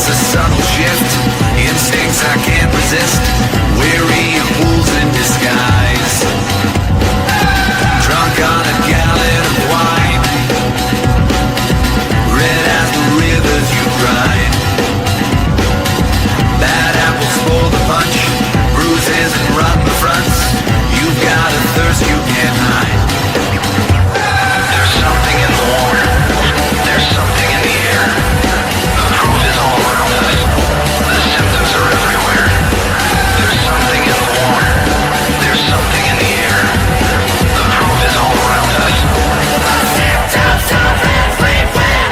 a subtle shift, instincts I can't resist, weary of wolves in disguise, drunk on a gallon of wine, red as the rivers you ride, bad apples spoil the punch, bruises and rotten fronts, you've got a thirst you can't hide. There's something in the water, there's something in the air, the proof is all around us, the symptoms are everywhere. There's something in the water, there's something in the air, the proof is all around us, the symptoms are everywhere.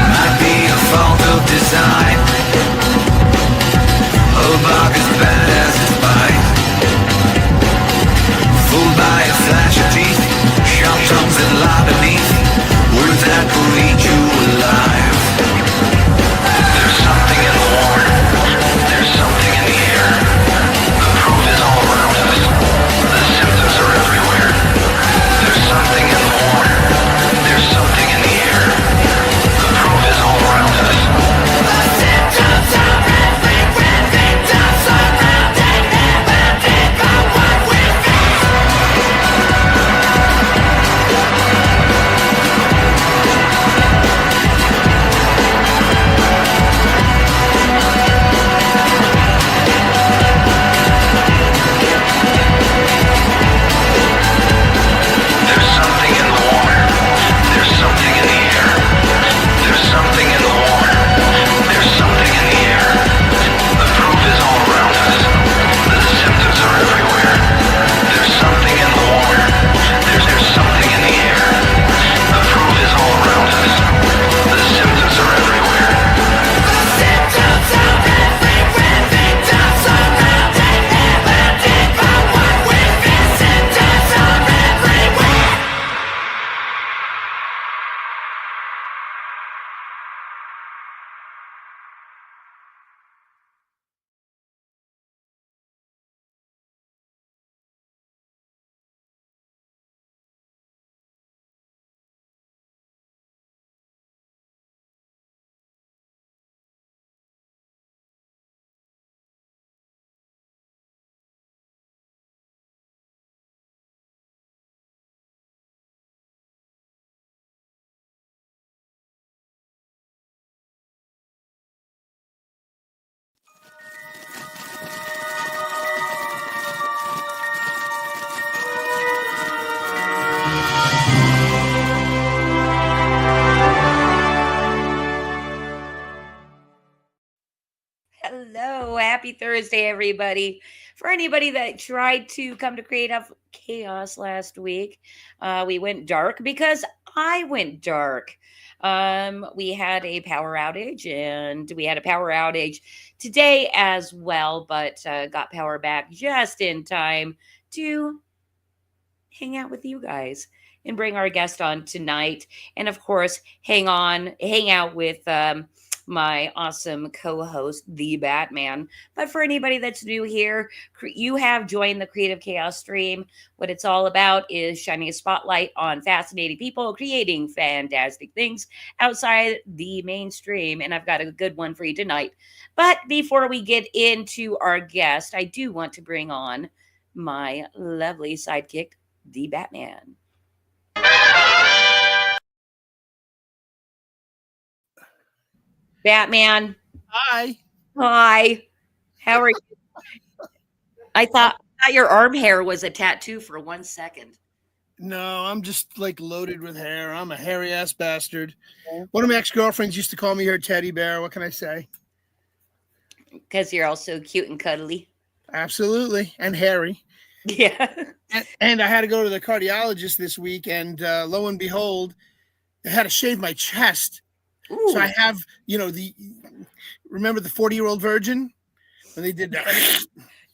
Might be a fault of design, a bark as bad as its bite, fooled by a flash of teeth, sharp tongues that lie beneath, words that will eat you alive. There's something in the water, there's something in the air, the proof is all around us, the symptoms are everywhere. There's something in the water, there's something in the air, the proof is all around us, the symptoms are everywhere. Victims surrounded, abandoned by what we face. There's something in the water, there's something in the air, there's something in the water, there's something in the air, the proof is all around us, the symptoms are everywhere. There's something in the water, there's something in the air, the proof is all around us, the symptoms are everywhere. The symptoms are everywhere, victims surrounded, abandoned by what we feel, symptoms are everywhere. Hello, happy Thursday, everybody. For anybody that tried to come to Creative Chaos last week, we went dark because I went dark. We had a power outage, and we had a power outage today as well, but got power back just in time to hang out with you guys and bring our guest on tonight. And of course, hang out with my awesome co-host, the Batman. But for anybody that's new here, you have joined the Creative Chaos stream. What it's all about is shining a spotlight on fascinating people creating fantastic things outside the mainstream. And I've got a good one for you tonight. But before we get into our guest, I do want to bring on my lovely sidekick, the Batman. Batman. Hi. Hi. How are you? I thought your arm hair was a tattoo for 1 second. No, I'm just like loaded with hair. I'm a hairy ass bastard. One of my ex-girlfriends used to call me her teddy bear. What can I say? Because you're also cute and cuddly. Absolutely. And hairy. Yeah. And I had to go to the cardiologist this week, and lo and behold, they had to shave my chest. Ooh. So I have, remember the 40-year-old virgin when they did that?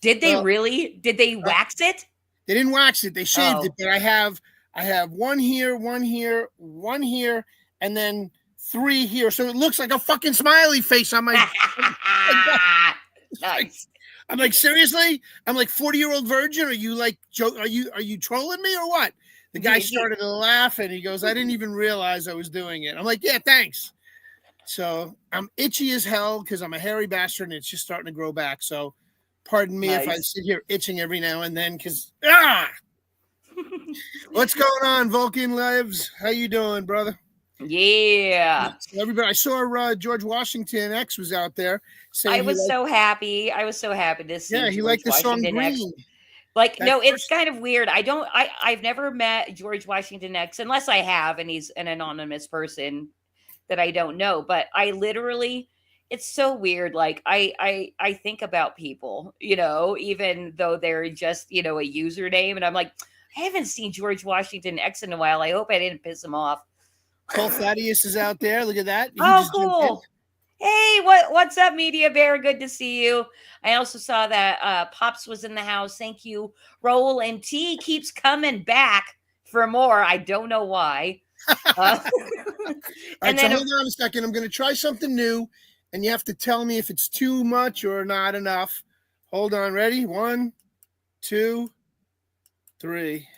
Did they really? Did they wax it? They didn't wax it. They shaved it. But I have one here, one here, one here, and then 3 here. So it looks like a fucking smiley face on my. Nice. I'm like, seriously? I'm like 40-year-old virgin. Are you like are you trolling me or what? The guy started to laugh and he goes, I didn't even realize I was doing it. I'm like, yeah, thanks. So I'm itchy as hell because I'm a hairy bastard and it's just starting to grow back. So pardon me if I Nice. sit here itching every now and then because what's going on, Vulcan Lives? How you doing, brother? Yeah. So everybody, I saw George Washington X was out there saying I was so happy. I was so happy to see he George liked the song Washington X. Green. Like, That no, it's first- kind of weird. I've never met George Washington X unless I have, and he's an anonymous person that I don't know. But I literally, it's so weird. Like I think about people, even though they're just, a username. And I'm like, I haven't seen George Washington X in a while. I hope I didn't piss him off. Cole Thaddeus is out there. Look at that. He Oh, just jumped in. cool. Hey, what's up, Media Bear? Good to see you. I also saw that Pops was in the house. Thank you. Roll and T keeps coming back for more. I don't know why. All right, so then hold on a second. I'm going to try something new, and you have to tell me if it's too much or not enough. Hold on. Ready? 1, 2, 3.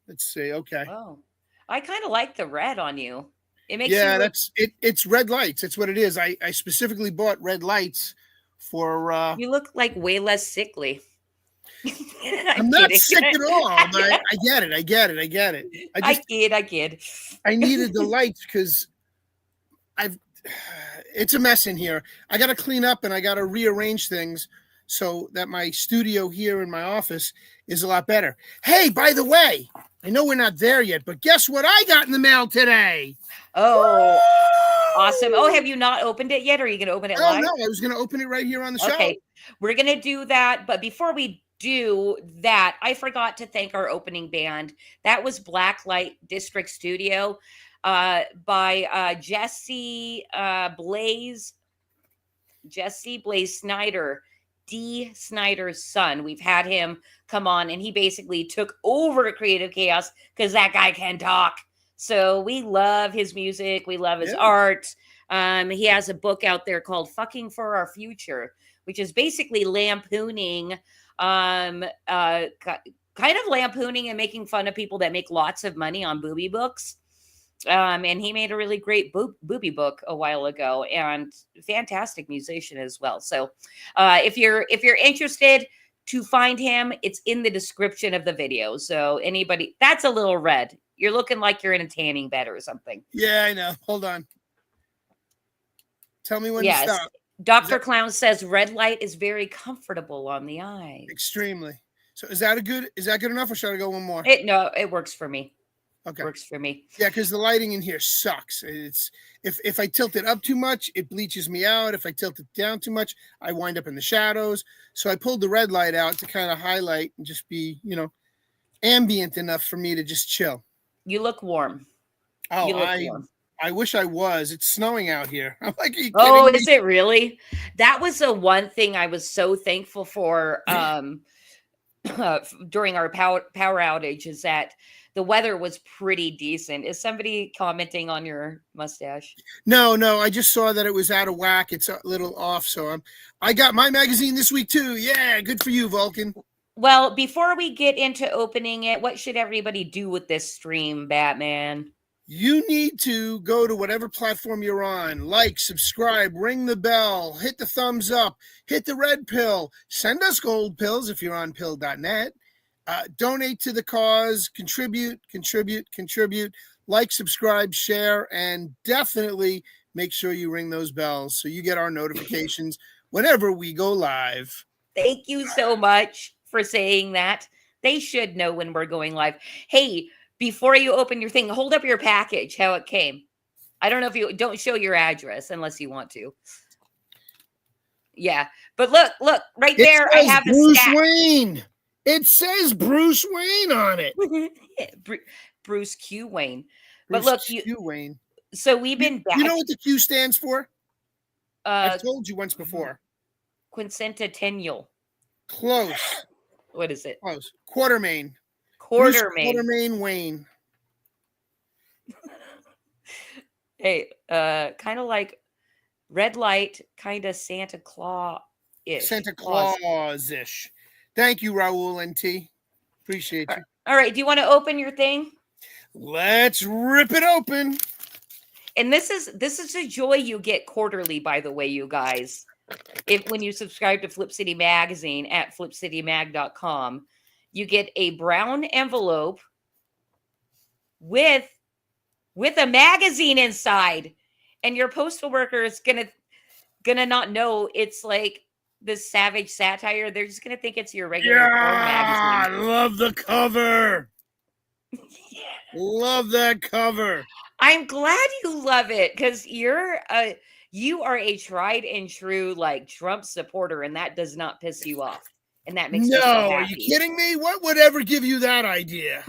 Let's see. Okay. oh, I kind of like the red on you. It makes Yeah, you look, that's it. It's red lights. That's what it is. I specifically bought red lights for. you look like way less sickly. I'm not sick at all. But I get it. I get it. I get it. I kid. I needed the lights because it's a mess in here. I got to clean up and I got to rearrange things so that my studio here in my office is a lot better. Hey, by the way, I know we're not there yet, but guess what I got in the mail today? Oh, awesome. Oh, have you not opened it yet? Or are you going to open it Oh, live? no, I was going to open it right here on the show. Okay, we're going to do that. But before we do that, I forgot to thank our opening band. That was Blacklight District Studio by Jesse Blaze Snyder, D. Snyder's son. We've had him come on and he basically took over Creative Chaos because that guy can talk. So we love his music. We love his art. He has a book out there called Fucking for Our Future, which is basically lampooning, kind of lampooning and making fun of people that make lots of money on booby books. And he made a really great booby book a while ago, and fantastic musician as well. So if you're interested to find him, it's in the description of the video. So anybody, that's a little red. You're looking like you're in a tanning bed or something. Yeah, I know. Hold on. Tell me when to stop. Dr. Clown says red light is very comfortable on the eyes. Extremely. So is that good enough or should I go one more? No, it works for me. Okay. Works for me. Yeah, because the lighting in here sucks. It's if I tilt it up too much, it bleaches me out. If I tilt it down too much, I wind up in the shadows. So I pulled the red light out to kind of highlight and just be, ambient enough for me to just chill. You look warm. Oh, warm. I wish I was. It's snowing out here. I'm like, are you kidding me? Is it really? That was the one thing I was so thankful for during our power outage is that the weather was pretty decent. Is somebody commenting on your mustache? No. I just saw that it was out of whack. It's a little off. So I got my magazine this week too. Yeah, good for you, Vulcan. Well, before we get into opening it, what should everybody do with this stream, Batman? You need to go to whatever platform you're on, like, subscribe, ring the bell, hit the thumbs up, hit the red pill, send us gold pills if you're on pill.net, donate to the cause, contribute, like, subscribe, share, and definitely make sure you ring those bells so you get our notifications whenever we go live. Thank you so much for saying that. They should know when we're going live. Hey, before you open your thing, hold up your package, how it came. I don't know if you don't show your address unless you want to. Yeah. But look, right there. I have the Bruce stack. Wayne. It says Bruce Wayne on it. Bruce Q. Wayne. Bruce But look, Q. Wayne. So we've been back. You know what the Q stands for? I've told you once before. Quincentennial. Close. What is it? Close. Quartermain. Quartermain Wayne. Hey, kind of like red light, kind of Santa Claus. Santa Claus-ish. Thank you, Raul NT. Appreciate you. All right. Do you want to open your thing? Let's rip it open. And this is a joy you get quarterly, by the way, you guys. When you subscribe to Flip City Magazine at flipcitymag.com, you get a brown envelope with a magazine inside, and your postal worker is gonna not know it's like this savage satire. They're just gonna think it's your regular porn magazine. I love the cover. Love that cover. I'm glad you love it, because you are a tried and true like Trump supporter, and that does not piss you off, and that makes me so happy. Are you kidding me? What would ever give you that idea?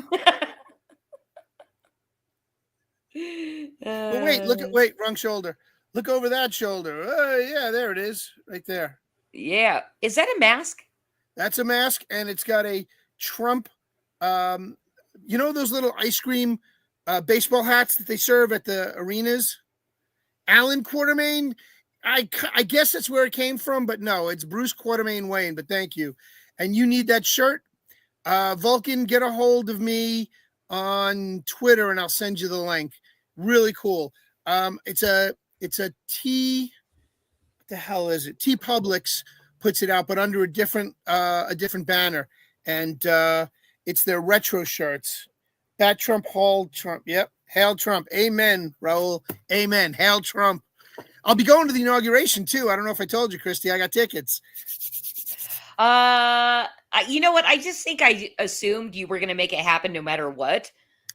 But wait, wrong shoulder. Look over that shoulder. Oh yeah, there it is, right there. Yeah, is that a mask? That's a mask, and it's got a Trump. You know those little ice cream baseball hats that they serve at the arenas? Alan Quartermain. I guess that's where it came from, but no, it's Bruce Quartermain Wayne. But thank you, and you need that shirt. Vulcan, get a hold of me on Twitter, and I'll send you the link. Really cool. It's a T. What the hell is it? T Publix puts it out, but under a different banner, and it's their retro shirts. Bat Trump, Hail Trump. Yep, Hail Trump. Amen, Raul. Amen. Hail Trump. I'll be going to the inauguration too. I don't know if I told you, Christy. I got tickets. You know what? I just think I assumed you were going to make it happen no matter what.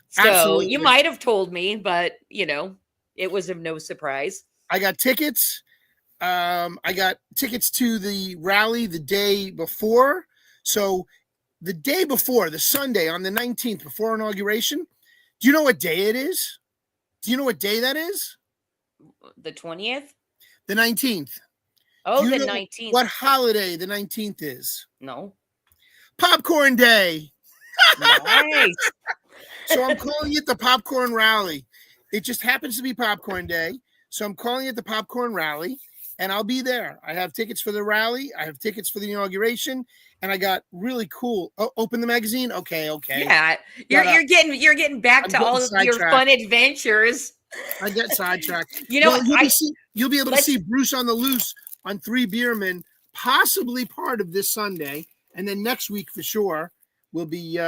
So Absolutely. You might have told me, but it was of no surprise. I got tickets. I got tickets to the rally the day before. So the day before, the Sunday on the 19th, before inauguration, do you know what day it is? Do you know what day that is? The 20th? The 19th. Oh, the 19th. What holiday the 19th is? No. Popcorn Day. Nice. So I'm calling it the Popcorn Rally. It just happens to be Popcorn Day. So I'm calling it the Popcorn Rally, and I'll be there. I have tickets for the rally. I have tickets for the inauguration, and I got really cool. Oh, open the magazine. Okay. Yeah, you're getting back to all of your fun adventures. I get sidetracked. You'll be able to see Bruce on the Loose on 3 Beermen, possibly part of this Sunday, and then next week for sure will be.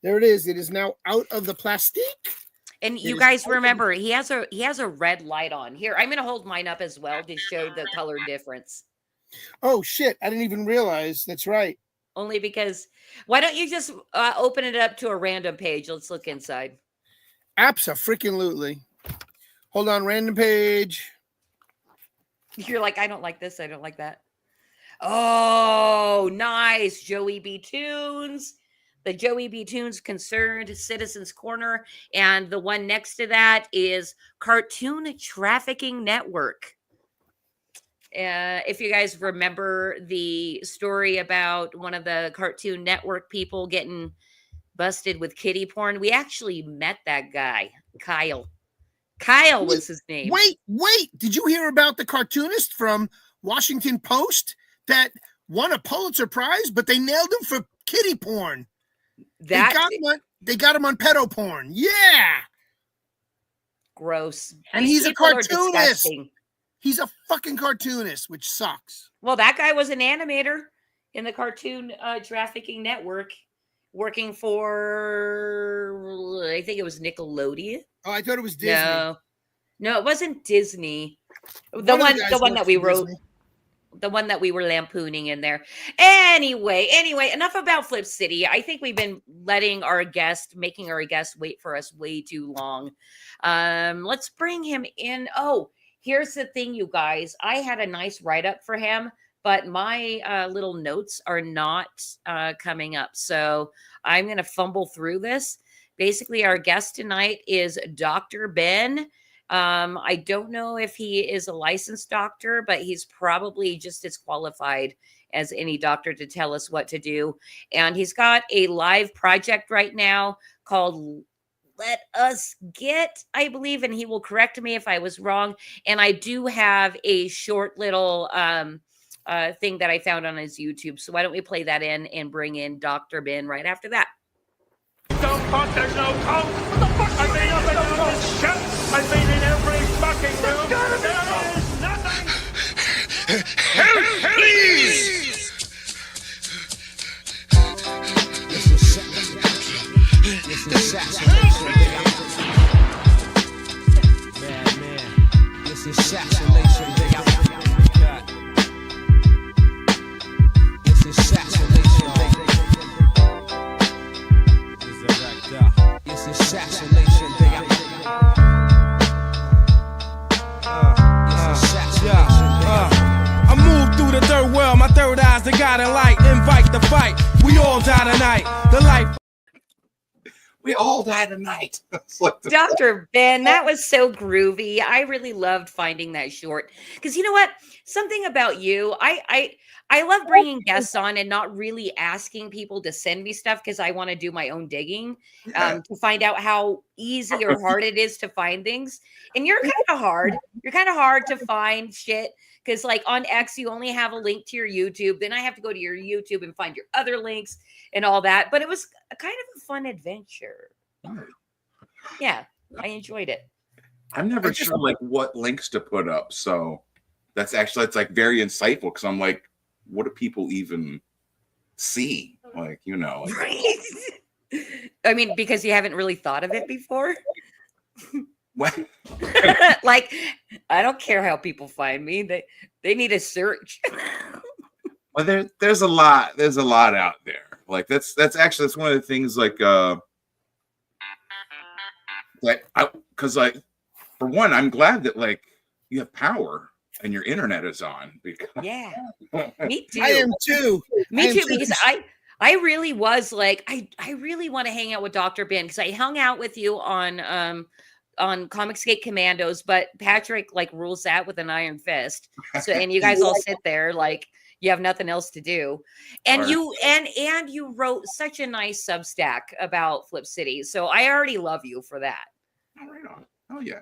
There it is. It is now out of the plastique. And you guys remember, he has a red light on. Here, I'm going to hold mine up as well to show the color difference. Oh, shit. I didn't even realize. That's right. Only because, why don't you just open it up to a random page? Let's look inside. Abso-freaking-lutely. Hold on, random page. You're like, I don't like this. I don't like that. Oh, nice. Joey B. Tunes. The Joey B. Tunes Concerned Citizens Corner. And the one next to that is Cartoon Trafficking Network. If you guys remember the story about one of the Cartoon Network people getting busted with kiddie porn, we actually met that guy, Kyle. Kyle was his name. Wait. Did you hear about the cartoonist from Washington Post that won a Pulitzer Prize, but they nailed him for kiddie porn? They got him on pedo porn. Yeah. Gross. And he's a cartoonist. He's a fucking cartoonist, which sucks. Well, that guy was an animator in the Cartoon Trafficking Network, working for, I think it was Nickelodeon. Oh, I thought it was Disney. No, it wasn't Disney. The one that we wrote. Disney. The one that we were lampooning in there. Anyway, enough about Flip City. I think we've been making our guest wait for us way too long. Let's bring him in. Oh, here's the thing, you guys. I had a nice write-up for him, but my little notes are not coming up. So I'm going to fumble through this. Basically, our guest tonight is Dr. Ben. I don't know if he is a licensed doctor, but he's probably just as qualified as any doctor to tell us what to do. And he's got a live project right now called Let Us Get, I believe, and he will correct me if I was wrong. And I do have a short little thing that I found on his YouTube. So why don't we play that in and bring in Dr. Ben right after that? Don't fuck, there's no coke. What the fuck? I've been up and down this shit. I've been in every fucking room. There is nothing. Help, please! This is assassination day. Man. This is assassination day. This is assassination day. This is assassination day. I move through the third world, my third eye's the God and light. Invite the fight. We all die tonight. The life. We all die tonight. It's like Dr. Ben, that was so groovy. I really loved finding that short because you know what? Something about you, I love bringing guests on and not really asking people to send me stuff because I want to do my own digging to find out how easy or hard it is to find things. And you're kind of hard. You're kind of hard to find shit because like on X, you only have a link to your YouTube. Then I have to go to your YouTube and find your other links and all that. But it was a kind of a fun adventure. Yeah, I enjoyed it. I'm never sure like what links to put up. So it's like very insightful because I'm like, what do people even see? Like, you know, like, Right. I mean, because you haven't really thought of it before. what? Like, I don't care how people find me. They need a search. Well, there's a lot out there. Like that's one of the things like because like for one, I'm glad that like you have power and your internet is on because Yeah. Me too. I am too. Me too, because I really was like, I really want to hang out with Dr. Ben because I hung out with you on Comicsgate Commandos, but Patrick like rules that with an iron fist. So and you guys all sit there like you have nothing else to do. And you and you wrote such a nice Substack about Flip City. So I already love you for that. right on. Oh yeah.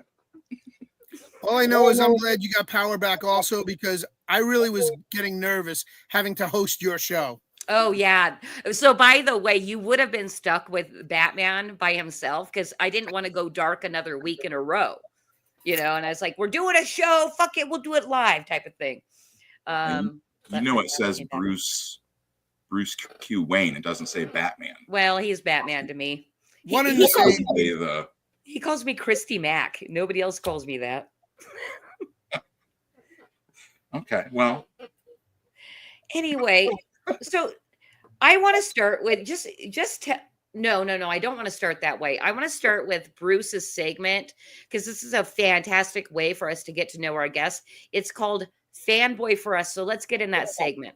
All I know is I'm glad you got power back also because I really was getting nervous having to host your show. Oh yeah. So by the way, you would have been stuck with Batman by himself because I didn't want to go dark another week in a row. You know, and I was like, we're doing a show, fuck it, we'll do it live type of thing. You know it says Bruce Q. Wayne. It doesn't say Batman. Well, he's Batman to me. One in the same. He calls me Christy Mack. Nobody else calls me that. Okay, well. Anyway, so I want to start with no, I don't want to start that way. I want to start with Bruce's segment because this is a fantastic way for us to get to know our guests. It's called Fanboy for Us. So let's get in that segment.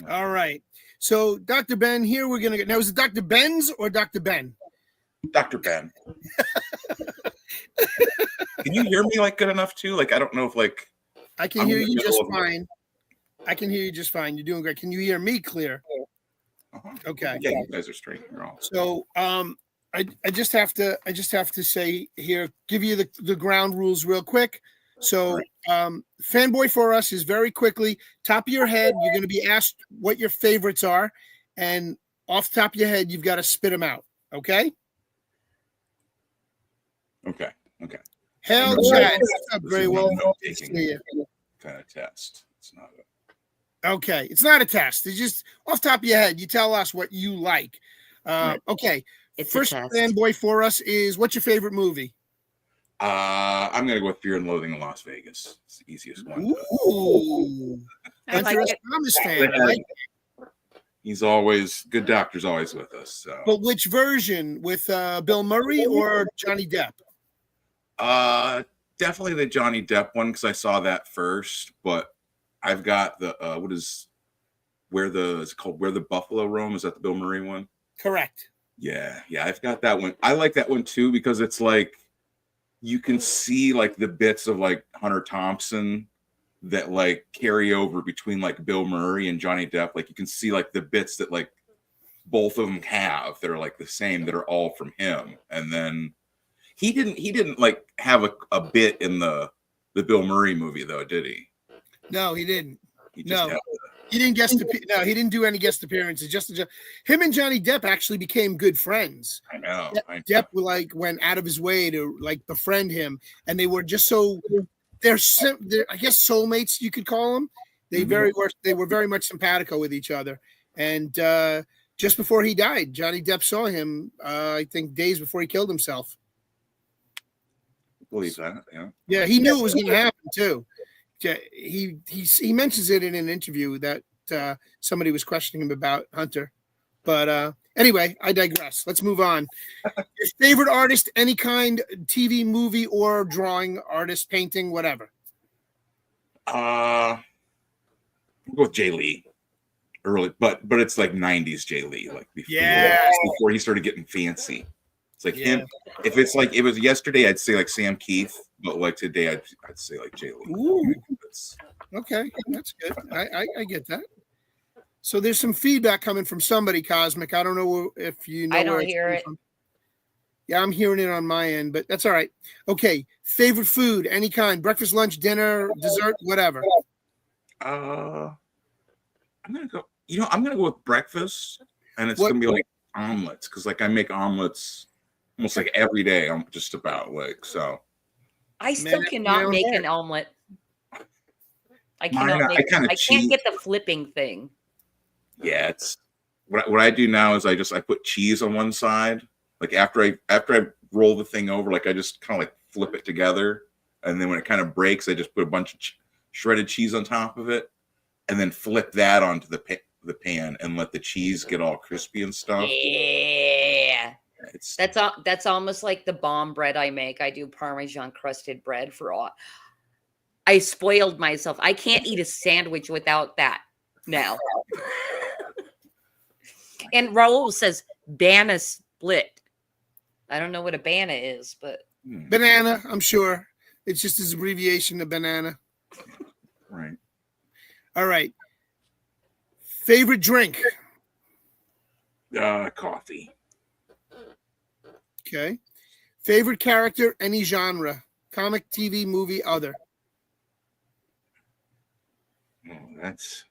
All right. So, Dr. Ben, here we're going to get. Now, is it Dr. Ben's or Dr. Ben? Dr. Ben. Can you hear me like good enough too? Like, I don't know if like. I can hear you just fine. I can hear you just fine. You're doing great. Can you hear me clear? Okay. Yeah, you guys are straight. You're all. So, I just have to say here, give you the ground rules real quick. So, Fanboy for Us is very quickly, top of your head, you're going to be asked what your favorites are. And off the top of your head, you've got to spit them out. Okay? Okay. Hell, Chad. What's up, very well? Kind of test. It's not Okay. It's not a test. It's just off the top of your head. You tell us what you like. Okay. It's First Fanboy for Us is, what's your favorite movie? I'm gonna go with Fear and Loathing in Las Vegas. It's the easiest one. Ooh, I like it. Thomas fan. I like it. He's always good. Doctor's always with us. So. But which version, with Bill Murray or Johnny Depp? Definitely the Johnny Depp one because I saw that first. But I've got the Where the Buffalo Roam? Is that the Bill Murray one? Correct. Yeah, I've got that one. I like that one too because it's like you can see like the bits of like Hunter Thompson that like carry over between like Bill Murray and Johnny Depp. Like you can see like the bits that like both of them have that are like the same that are all from him. And then He didn't like have a bit in the Bill Murray movie though, did he? No, he didn't. He just No. had He didn't No, he didn't do any guest appearances. Just him and Johnny Depp actually became good friends. I know. Depp like went out of his way to like befriend him, and they were just so they're I guess soulmates you could call them. They were very much simpatico with each other. And just before he died, Johnny Depp saw him. I think days before he killed himself. believe that. Yeah. Yeah, he knew it was going to happen too. He mentions it in an interview that somebody was questioning him about Hunter. But anyway, I digress. Let's move on. Your favorite artist, any kind, TV, movie, or drawing artist, painting, whatever. I'll go with Jay Lee. Early, but it's like 90s Jay Lee, like before he started getting fancy. It's like him. If it's like it was yesterday, I'd say like Sam Keith, but like today, I'd say like Jay Lee. Ooh. Okay, that's good. I get that. So there's some feedback coming from somebody, Cosmic. I don't know if you know. I don't hear it. From. Yeah, I'm hearing it on my end, but that's all right. Okay, favorite food, any kind, breakfast, lunch, dinner, dessert, whatever. I'm gonna go. I'm gonna go with breakfast, and it's gonna be like omelets, because like I make omelets almost like every day. I'm just about like so. I still cannot make an omelet. I cannot make. I can't get the flipping thing. Yeah, it's what I do now is I put cheese on one side. Like after I roll the thing over, like I just kind of like flip it together, and then when it kind of breaks, I just put a bunch of shredded cheese on top of it, and then flip that onto the pan and let the cheese get all crispy and stuff. Yeah, that's almost like the bomb bread I make. I do Parmesan crusted bread for all. I spoiled myself. I can't eat a sandwich without that now. And Raul says banana split. I don't know what a banana is, but banana. I'm sure it's just his abbreviation of banana. Right. All right. Favorite drink? Coffee. Okay. Favorite character, any genre? Comic, TV, movie, other. Oh, that's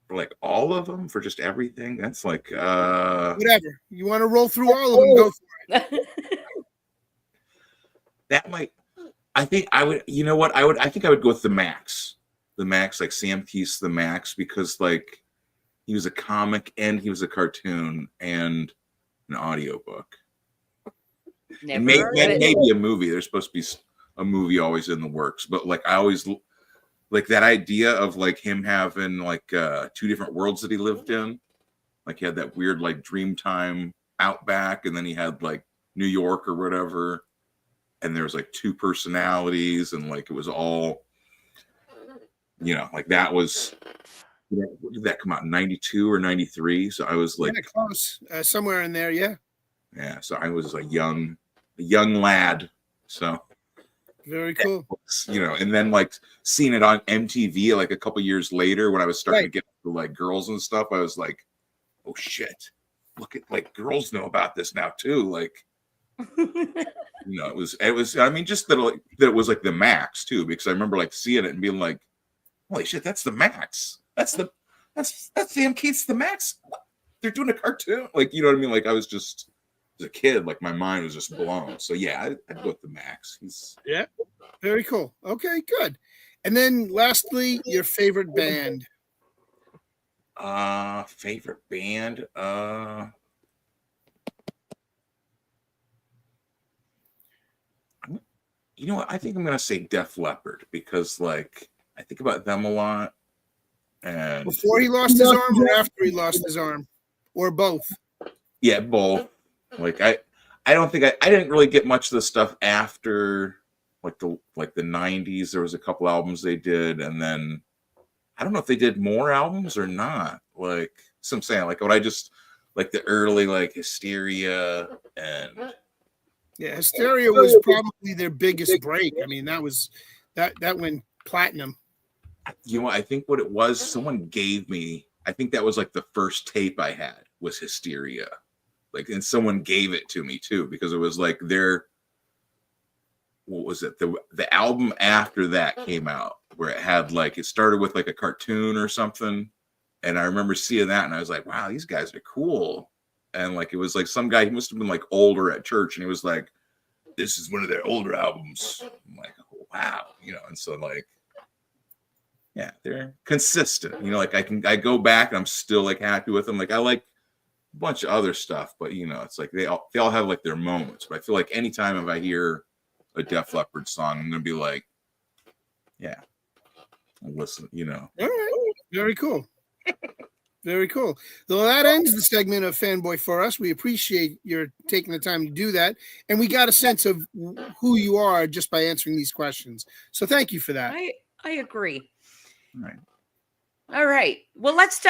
for like all of them, for just everything. That's like whatever. You want to roll through all of them, go for it. That might I think I would I think I would go with the Max. The Max, like Sam Keith's The Max, because like he was a comic and he was a cartoon and an audiobook. And maybe a movie. There's supposed to be a movie always in the works, but like I always like that idea of like him having like 2 different worlds that he lived in. Like he had that weird like Dreamtime Outback, and then he had like New York or whatever, and there was like 2 personalities, and like it was all like that was what did that come out in 92 or 93? So I was like close, somewhere in there. Yeah, so I was a young lad, so very cool. And then like seeing it on MTV like a couple years later when I was starting to get to like girls and stuff, I was like, oh shit, look at like girls know about this now too. Like, it was. I mean, just that it was like the Max too, because I remember like seeing it and being like, holy shit, that's the Max. That's Sam Keith's The Max. They're doing a cartoon, like you know what I mean. Like I was just. As a kid, like my mind was just blown. So yeah, I'd go with the Max. Very cool. Okay, good. And then lastly, your favorite band. Favorite band. You know what? I think I'm gonna say Def Leppard, because like I think about them a lot. And before he lost his arm or after he lost his arm? Or both? Yeah, both. Like I don't think I didn't really get much of the stuff after like the 90s. There was a couple albums they did, and then I don't know if they did more albums or not. Like so I'm saying, like what I just like the early like Hysteria and Hysteria was probably their biggest break. I mean, that went platinum. I think what it was, someone gave me, I think that was like the first tape I had was Hysteria. Like, and someone gave it to me too, because it was like what was it? The album after that came out where it had like, it started with like a cartoon or something. And I remember seeing that and I was like, wow, these guys are cool. And like, it was like some guy, he must have been like older at church. And he was like, this is one of their older albums. I'm like, oh, wow. And so like, yeah, they're consistent. Like I go back and I'm still like happy with them. Like I like a bunch of other stuff, but it's like they all have like their moments. But I feel like anytime if I hear a Def Leppard song, I'm gonna be like, yeah, I'll listen. All right, very cool, very cool. Well, that ends the segment of Fanboy for us. We appreciate your taking the time to do that, and we got a sense of who you are just by answering these questions. So thank you for that. I agree. All right. All right. Well, let's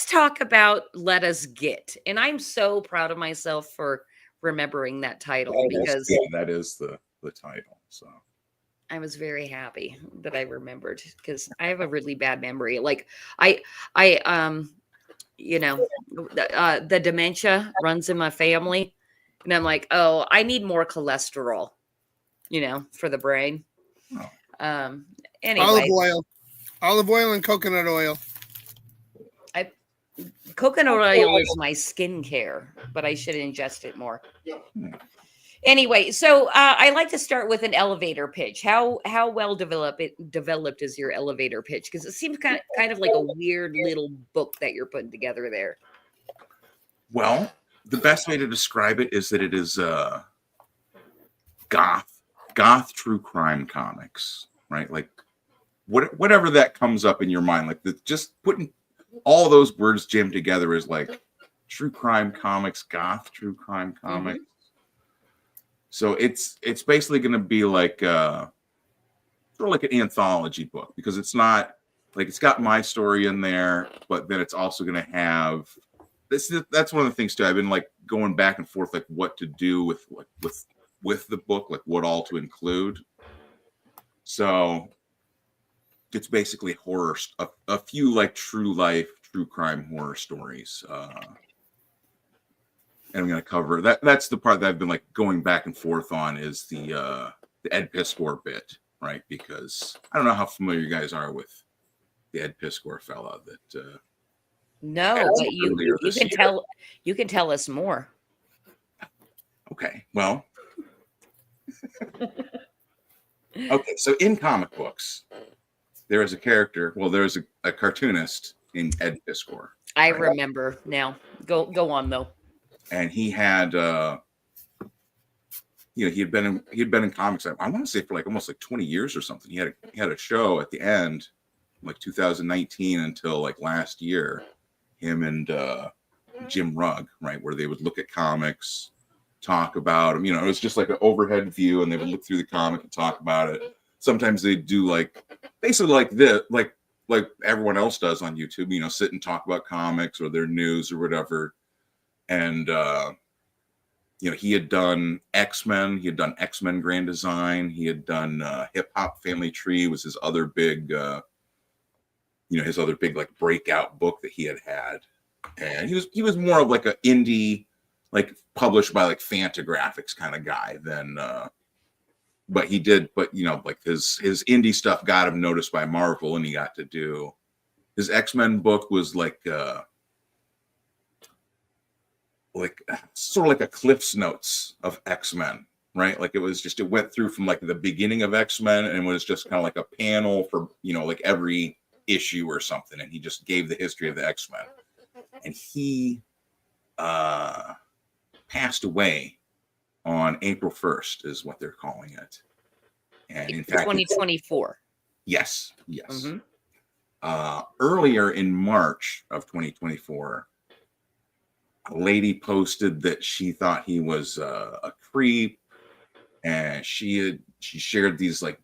talk about Let Us Get. And I'm so proud of myself for remembering that title because that is the title. So I was very happy that I remembered because I have a really bad memory. Like the dementia runs in my family, and I'm like, oh, I need more cholesterol, for the brain. Oh. Anyway, olive oil and coconut oil. Coconut oil is my skincare, but I should ingest it more. Anyway, so I like to start with an elevator pitch. How well developed is your elevator pitch? Because it seems kind of like a weird little book that you're putting together there. Well, the best way to describe it is that it is goth true crime comics, right? Like whatever that comes up in your mind, like just putting all those words jammed together is like true crime comics, goth true crime comics. Mm-hmm. So it's basically going to be like sort of like an anthology book, because it's not like, it's got my story in there, but then it's also going to have this. That's one of the things too. I've been like going back and forth, like what to do with the book, like what all to include. So it's basically horror, a few like true life, true crime horror stories. And I'm going to cover that. That's the part that I've been like going back and forth on, is the Ed Piskor bit, right? Because I don't know how familiar you guys are with the Ed Piskor fella that. No, but you can tell us more. Okay, well. Okay, so in comic books, there is a character. Well, there's a cartoonist named Ed Piskor. I remember now. Go on though. And he had, he had been in comics. I want to say for like almost like 20 years or something. He had a show at the end, like 2019 until like last year. Him and Jim Rugg, right, where they would look at comics, talk about them. It was just like an overhead view, and they would look through the comic and talk about it. Sometimes they do like basically like this, like everyone else does on YouTube. Sit and talk about comics or their news or whatever. And, he had done X-Men. He had done X-Men Grand Design. He had done Hip Hop Family Tree was his other big, his other big like breakout book that he had. And he was more of like an indie, like published by like Fantagraphics kind of guy than, but like his indie stuff got him noticed by Marvel, and he got to do his X-Men book was like sort of like a Cliff's Notes of X-Men, right? Like it went through from like the beginning of X-Men, and was just kind of like a panel for, like every issue or something. And he just gave the history of the X-Men. And he passed away on April 1st is what they're calling it. And in fact, 2024. Yes. Mm-hmm. Earlier in March of 2024, a lady posted that she thought he was a creep, and she shared these like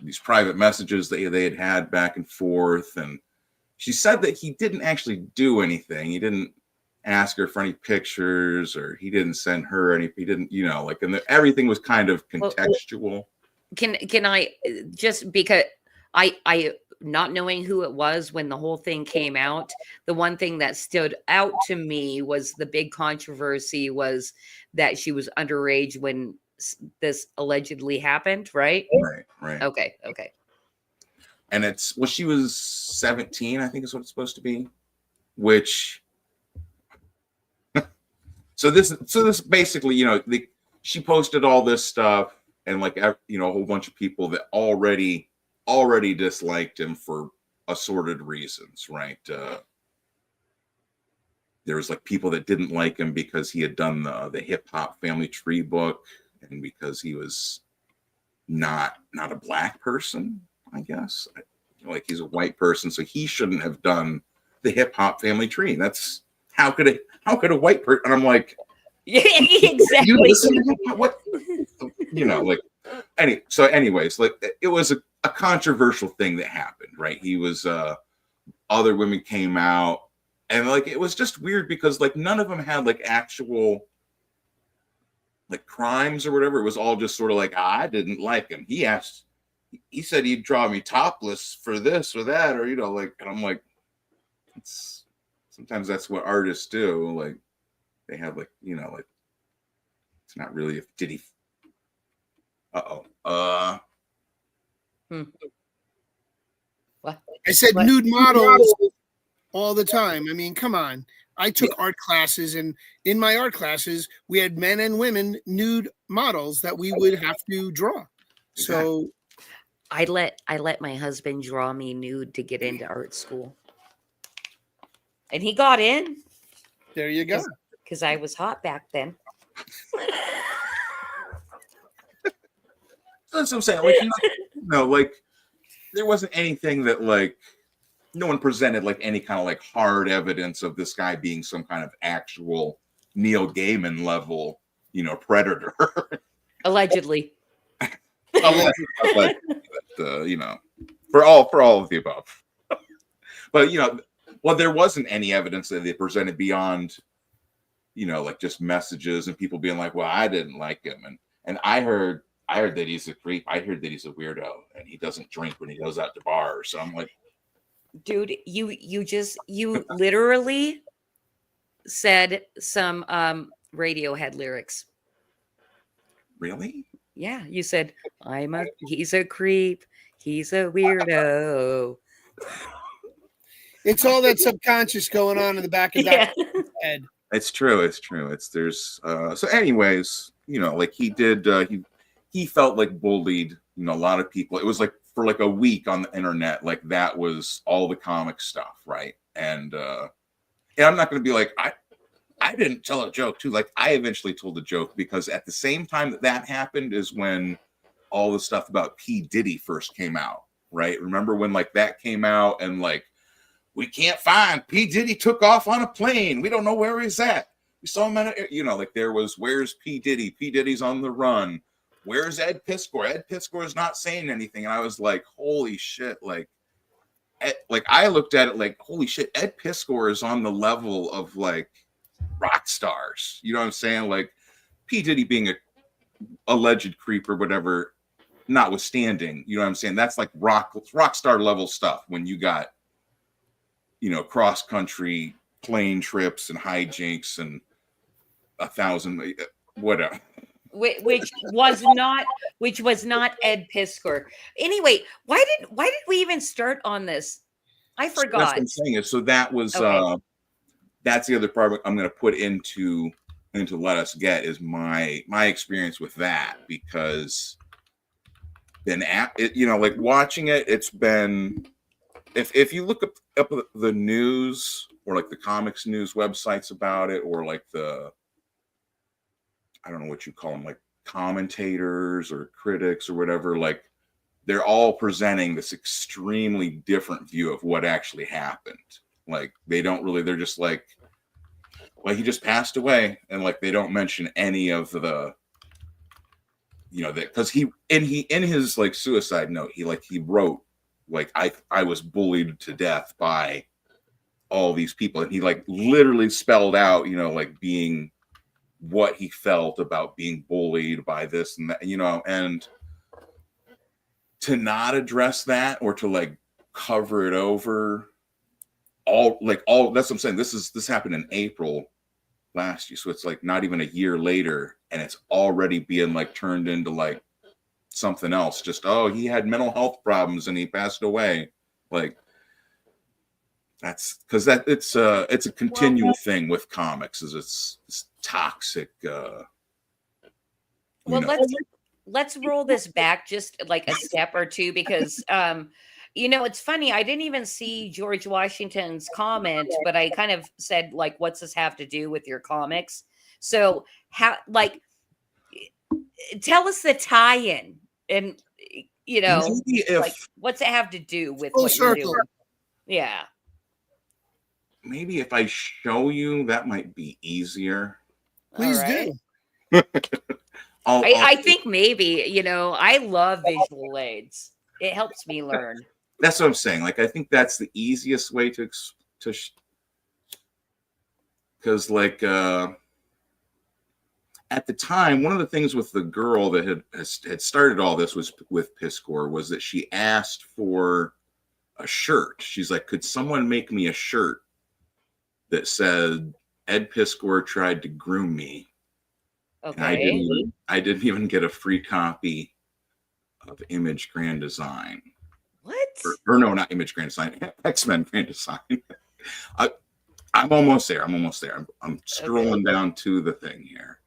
these private messages that they had back and forth, and she said that he didn't actually do anything. He didn't ask her for any pictures, or he didn't send her any. He didn't, and everything was kind of contextual. Can I just, because I not knowing who it was when the whole thing came out, the one thing that stood out to me was the big controversy was that she was underage when this allegedly happened, right? Right. Okay. And she was 17, I think is what it's supposed to be, which so this basically, she posted all this stuff, and like, a whole bunch of people that already disliked him for assorted reasons, right? There was like people that didn't like him because he had done the hip hop family tree book, and because he was not a black person, I guess. Like, he's a white person, so he shouldn't have done the hip hop family tree. That's how could a white person? And I'm like, Yeah, exactly. You listen to hip hop? What? Anyways, like, it was a controversial thing that happened, right? He was other women came out, and like, it was just weird because like none of them had like actual like crimes or whatever. It was all just sort of like, I didn't like him. He said he'd draw me topless for this or that, or like, and I'm like, sometimes that's what artists do. Like, they have like, like, it's not really did he What? I said What? nude models all the time. I mean, come on. I took art classes, and in my art classes, we had men and women nude models that we would have to draw. So I let my husband draw me nude to get into art school, and he got in there you go. because I was hot back then. That's what I'm saying. Like, like, there wasn't anything that like, no one presented like any kind of like hard evidence of this guy being some kind of actual Neil Gaiman level, predator. Allegedly. But, for all of the above. But well, there wasn't any evidence that they presented beyond, like just messages and people being like, well, I didn't like him, and I heard that he's a creep. I heard that he's a weirdo and he doesn't drink when he goes out to bars. So I'm like, Dude, you literally said some Radiohead lyrics. really? Yeah, you said he's a creep, he's a weirdo. It's all that subconscious going on in the back of that head. It's true. There's so anyways, like, he did he felt like bullied, a lot of people. It was like for like a week on the internet, like that was all the comic stuff, right? And I'm not going to be like, I didn't tell a joke too. Like, I eventually told a joke because at the same time that happened is when all the stuff about P. Diddy first came out, right? Remember when like that came out and like, we can't find P. Diddy took off on a plane. We don't know where he's at. We saw him at like there was, where's P. Diddy? P. Diddy's on the run. Where's Ed Piskor? Ed Piskor is not saying anything. And I was like, holy shit. Like I looked at it like, holy shit, Ed Piskor is on the level of like rock stars. You know what I'm saying? Like, P. Diddy being a alleged creep or whatever, notwithstanding, you know what I'm saying? That's like rock star level stuff when you got, cross country plane trips and hijinks and 1,000 whatever. Which was not Ed Piskor. Anyway, why did we even start on this? I forgot. That's what I'm saying is, so that was Okay. That's the other part I'm going to put into Let Us Get is my experience with that, because then like watching it, it's been, if you look up the news or like the comics news websites about it, or like I don't know what you call them, like commentators or critics or whatever, like they're all presenting this extremely different view of what actually happened. Like, they're just like, well, he just passed away, and like they don't mention any of the, that, because he in his like suicide note, he wrote like, I was bullied to death by all these people, and he like literally spelled out, like being what he felt about being bullied by this and that, and to not address that, or to like cover it over. All that's what I'm saying. This happened in April last year, so it's like not even a year later, and it's already being like turned into like something else. Just he had mental health problems and he passed away. Like that's because it's a continual thing with comics. Is it's toxic. Well, let's roll this back just like a step or two because it's funny. I didn't even see George Washington's comment, but I kind of said like, "What's this have to do with your comics?" So how tell us the tie-in, and maybe like what's it have to do with Full what you're circle. doing? Yeah. Maybe if I show you, that might be easier. Please All right. do. I think maybe, I love visual aids. It helps me learn. That's what I'm saying. Like, I think that's the easiest way because like at the time, one of the things with the girl that had started all this was with Piscor was that she asked for a shirt. She's like, could someone make me a shirt that said Ed Piscor tried to groom me? Okay. And I didn't even get a free copy of Image Grand Design. What? Or no, not Image Grand Design, X-Men Grand Design. I'm almost there. I'm I'm scrolling down to the thing here.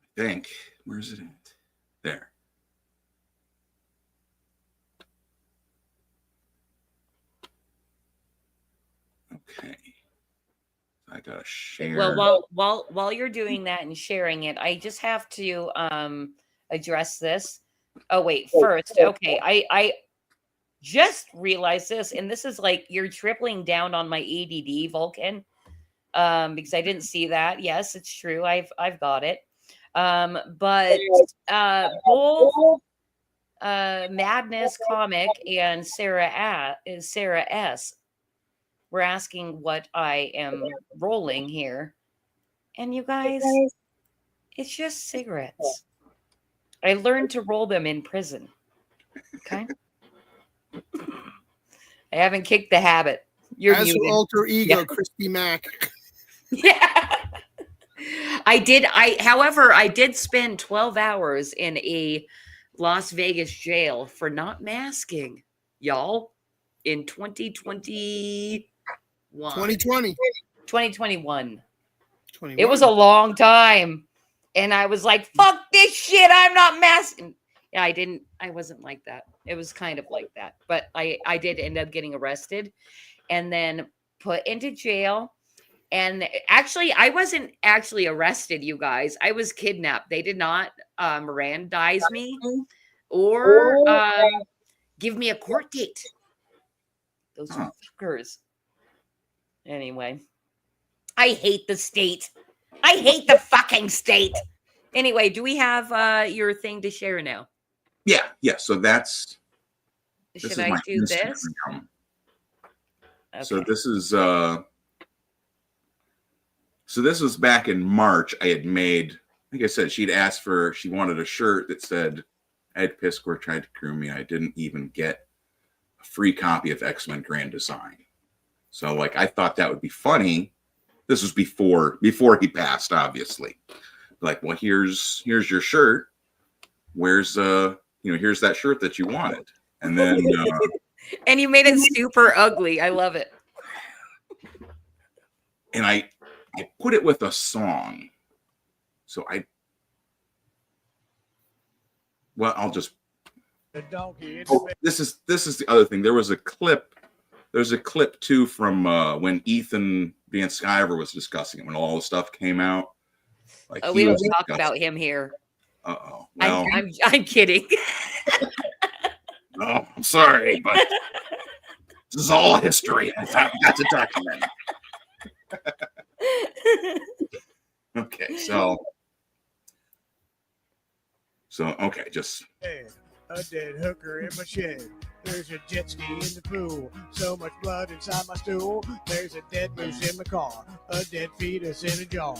I think. Where's it at? There. Okay. I gotta share. Well, while you're doing that and sharing it, I just have to address this. Oh wait, first, okay, I just realized this, and this is like you're tripling down on my ADD, Vulcan, because I didn't see that. Yes, it's true. I've got it. But both Madness Comic and Sarah S. We're asking what I am rolling here. And you guys, it's just cigarettes. I learned to roll them in prison. Okay? I haven't kicked the habit. You're As muted. your alter ego, Yeah. Christy Mack. Yeah. However, I did spend 12 hours in a Las Vegas jail for not masking, y'all, in 2020. 2020. 2021. 21. It was a long time. And I was like, fuck this shit. I'm not masking. Yeah, I wasn't like that. It was kind of like that. But I did end up getting arrested and then put into jail. And actually, I wasn't actually arrested, you guys. I was kidnapped. They did not Mirandize me or give me a court date. Those fuckers. Anyway, I hate the state. I hate the fucking state. Anyway, do we have your thing to share now? Yeah. So that's. Should I do this? Okay. So this is this was back in March. I had made, like I said, she wanted a shirt that said Ed Piscor tried to groom me. I didn't even get a free copy of X-Men Grand Design. So like I thought that would be funny. This was before he passed, obviously. Like, well, here's your shirt. Where's here's that shirt that you wanted. And then and you made it super ugly. I love it. And I put it with a song. So I'll just this is the other thing. There's a clip too from when Ethan Van Sciver was discussing it when all the stuff came out. Like we don't talk about him here. Uh-oh. Well, I'm kidding. No, I'm sorry, but this is all history. I got to document it. Okay, so okay, just Hey, a dead hooker in my shed. There's a jet ski in the pool. So much blood inside my stool. There's a dead moose in my car. A dead fetus in a jar.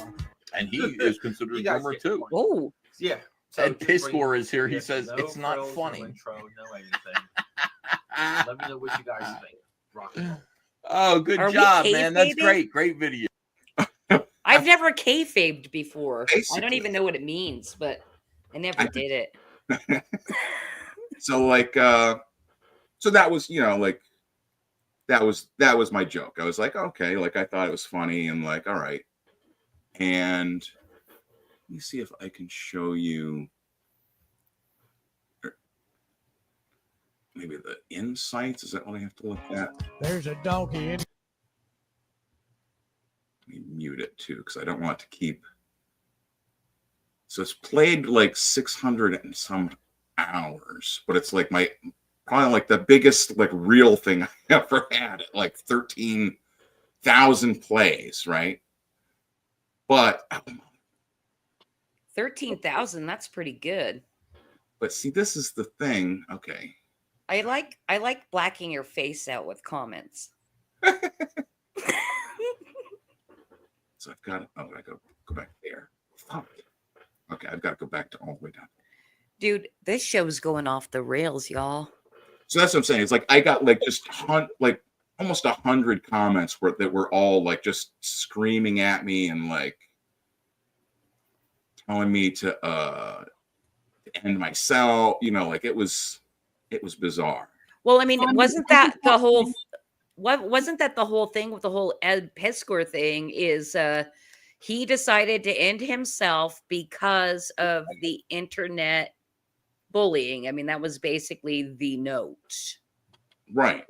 And he is considered a drummer too. Oh, Yeah. Ed Piscor is here. He says it's not funny. Intro, no anything. Let me know what you guys think. Rock and roll. Oh, good Are we job, man. That's kayfabing? great. Great video. I've never kayfabed before. I don't Basically. even know what it means, but I never did it. So like so that was, you know, like that was my joke. I was like, okay, like I thought it was funny and like, all right. And let me see if I can show you maybe the insights. Is that what I have to look at? There's a donkey in. Let me mute it too, because I don't want to keep. So it's played like 600 and some hours, but it's like probably like the biggest like real thing I ever had at like 13,000 plays, right? But 13,000, that's pretty good. But see, this is the thing. Okay. I like blacking your face out with comments. So I've got I gotta go back there. Fuck. Okay, I've got to go back to all the way down. Dude, this show's going off the rails, y'all. So that's what I'm saying. It's like I got like just like almost 100 comments that were all like just screaming at me and like telling me to end myself. You know, like it was bizarre. Well, I mean, wasn't that the whole thing with the whole Ed Piskor thing is he decided to end himself because of the internet bullying. I mean, that was basically the note. Right.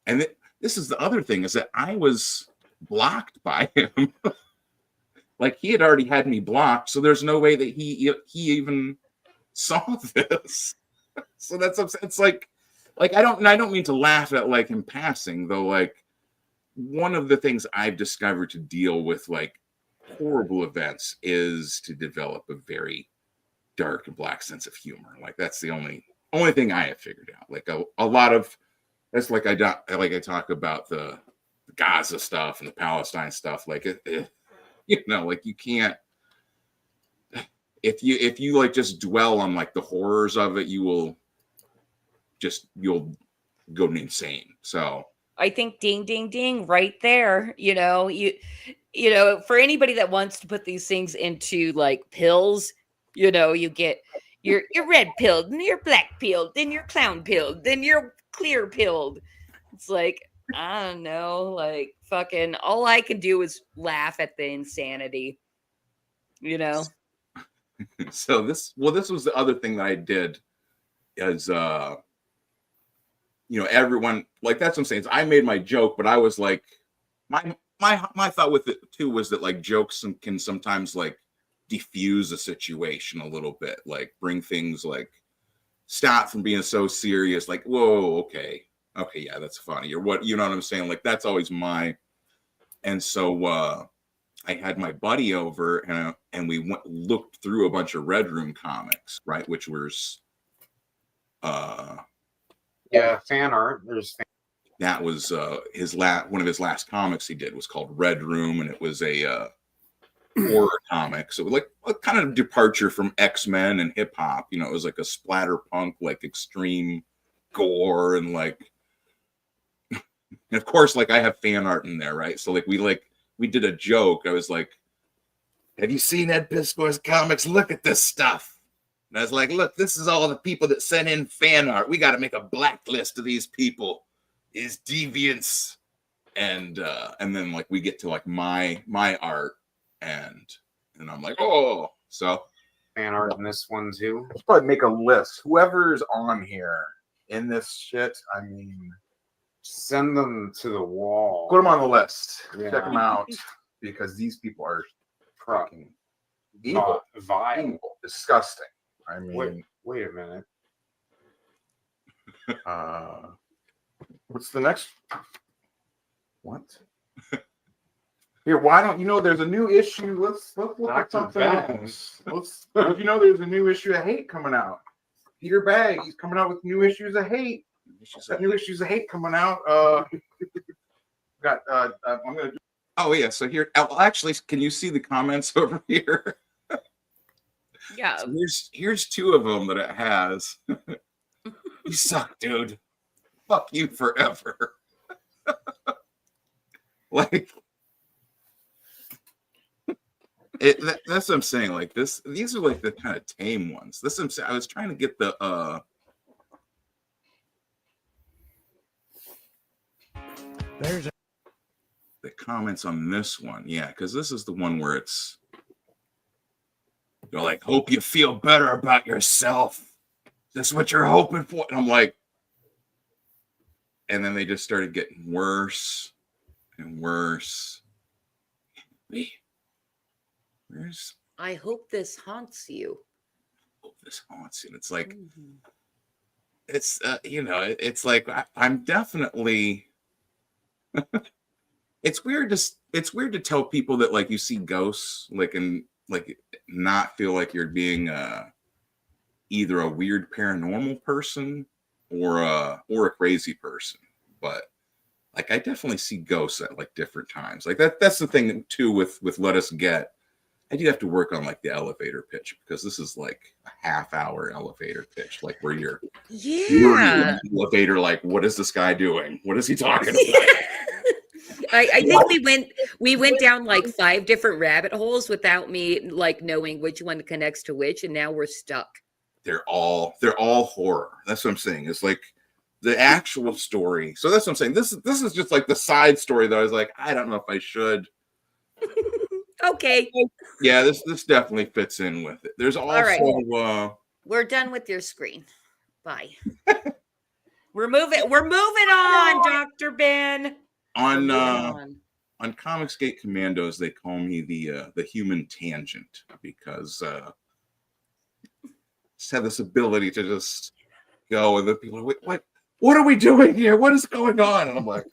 And this is the other thing is that I was blocked by him. Like he had already had me blocked, so there's no way that he even saw this. So it's like I don't mean to laugh at like him passing, though. Like one of the things I've discovered to deal with like horrible events is to develop a very dark and black sense of humor. Like that's the only thing I have figured out. Like a lot of that's like I talk about the Gaza stuff and the Palestine stuff. Like you know, like you can't if you like just dwell on like the horrors of it, you'll go insane. So I think ding ding ding right there. You know, you know, for anybody that wants to put these things into like pills, you know, you get you're red pilled and you're black pilled, then you're clown pilled, then you're clear pilled. It's like, I don't know, like fucking all I can do is laugh at the insanity. You know? So this was the other thing that I did is you know, everyone like that's what I'm saying. Is I made my joke, but I was like my thought with it too was that like jokes can sometimes like diffuse a situation a little bit, like bring things like stop from being so serious, like whoa, okay, yeah, that's funny, or what, you know what I'm saying? Like that's always and so I had my buddy over and we looked through a bunch of Red Room comics, right, which was yeah, fan art. That was one of his last comics he did was called Red Room, and it was a horror comic. So like a kind of departure from X-Men and hip hop. You know, it was like a splatter punk, like extreme gore and like. And of course, like I have fan art in there, right? So like we did a joke. I was like, "Have you seen Ed Piskor's comics? Look at this stuff." And I was like, look, this is all the people that sent in fan art. We got to make a blacklist of these people. Is deviants. And then like we get to like my art and I'm like, oh, so Fan art in this one too. Let's probably make a list. Whoever's on here in this shit, I mean, send them to the wall. Put them on the list. Yeah. Check them out because these people are fucking evil, vile, disgusting. I mean, wait a minute. What's the next? What? Here, why don't you know there's a new issue? Let's look at something else. You know there's a new issue of Hate coming out. Peter Bagg, he's coming out with new issues of Hate. New issues of Hate coming out. I'm gonna. Oh yeah, so here. Actually, can you see the comments over here? Yeah. So here's two of them that it has. You suck, dude. fuck you forever. Like, that's what I'm saying. Like these are like the kind of tame ones. This I'm saying. I was trying to get There's the comments on this one. Yeah, because this is the one where it's they're like, hope you feel better about yourself. Is this what you're hoping for? And I'm like, and then they just started getting worse and worse. Where's I hope this haunts you. this haunts you? And it's like, it's it's like I'm definitely. It's weird to tell people that like you see ghosts like and like not feel like you're being either a weird paranormal person or a crazy person. But like I definitely see ghosts at like different times. Like that's the thing too with Let Us Get. I do have to work on like the elevator pitch because this is like a half-hour elevator pitch, like where you're in the elevator, like what is this guy doing? What is he talking about? I think we went down like 5 different rabbit holes without me like knowing which one connects to which, and now we're stuck. They're all horror. That's what I'm saying. It's like the actual story. So that's what I'm saying. This is just like the side story that I was like, I don't know if I should. Okay. Yeah, this definitely fits in with it. There's also right. We're done with your screen. Bye. We're moving on, Dr. Ben. On Comicsgate Commandos, they call me the human tangent because just have this ability to just go and the people are like, what are we doing here? What is going on? And I'm like,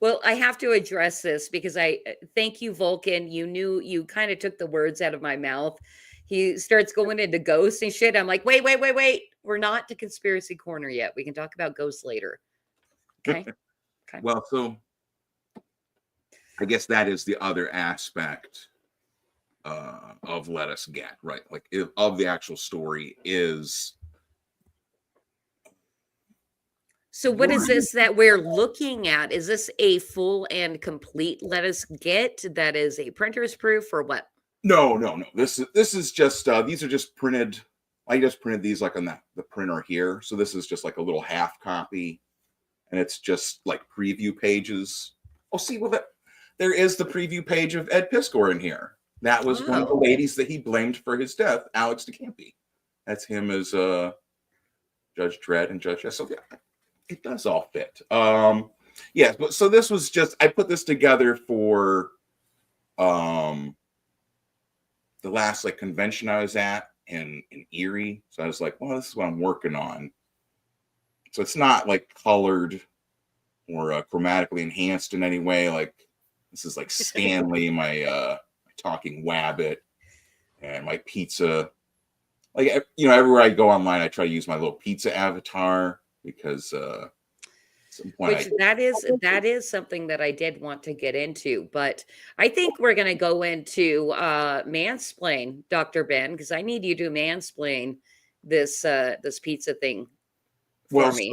well, I have to address this because I thank you, Vulcan. You kind of took the words out of my mouth. He starts going into ghosts and shit. I'm like, wait. We're not to conspiracy corner yet. We can talk about ghosts later. Okay. Well, so I guess that is the other aspect of Let Us Get, right? Like of the actual story is. So what is this that we're looking at? Is this a full and complete Let Us Get that is a printer's proof or what? No. This is just these are just printed. I just printed these like on the printer here. So this is just like a little half copy. And it's just like preview pages. Oh, see, well, there is the preview page of Ed Piskor in here. That was one of the ladies that he blamed for his death, Alex DeCampi. That's him as Judge Dredd and Judge. So yeah, it does all fit. Yeah, but so this was just I put this together for the last like convention I was at in Erie. So I was like, well, this is what I'm working on. So it's not like colored or chromatically enhanced in any way. Like this is like Stanley, my talking wabbit, and my pizza. Like everywhere I go online, I try to use my little pizza avatar because at some point that is something that I did want to get into, but I think we're gonna go into mansplain, Dr. Ben, because I need you to mansplain this pizza thing. For me.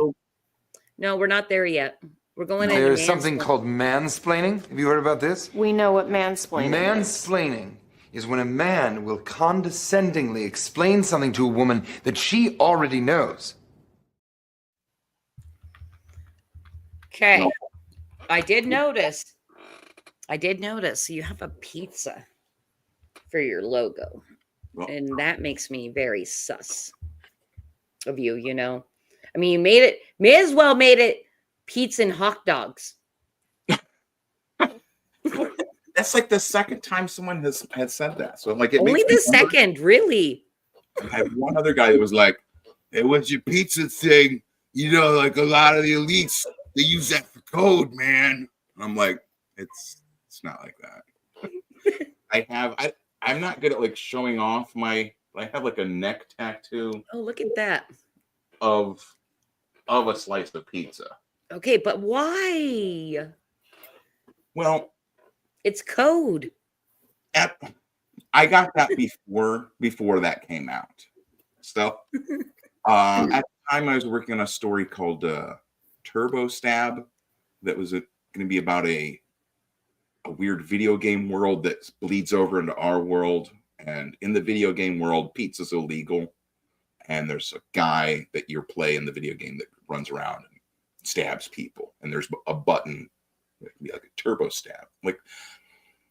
No, we're not there yet. We're going into There's something called mansplaining. Have you heard about this? We know what mansplaining is. Mansplaining is when a man will condescendingly explain something to a woman that she already knows. Okay. I did notice you have a pizza for your logo. And that makes me very sus of you, you know. I mean, you may as well made it pizza and hot dogs. That's like the second time someone has said that. So like, only the second, really. I have one other guy that was like, "Hey, what's your pizza thing? You know, like a lot of the elites, they use that for code, man." I'm like, it's not like that. I'm not good at like showing off I have like a neck tattoo. Oh, look at that. Of a slice of pizza. Okay, but why? Well, it's code. I got that before that came out. So at the time I was working on a story called Turbo Stab that was going to be about a weird video game world that bleeds over into our world. And in the video game world, pizza's illegal. And there's a guy that you play in the video game that runs around and stabs people. And there's a button that can be like a turbo stab. Like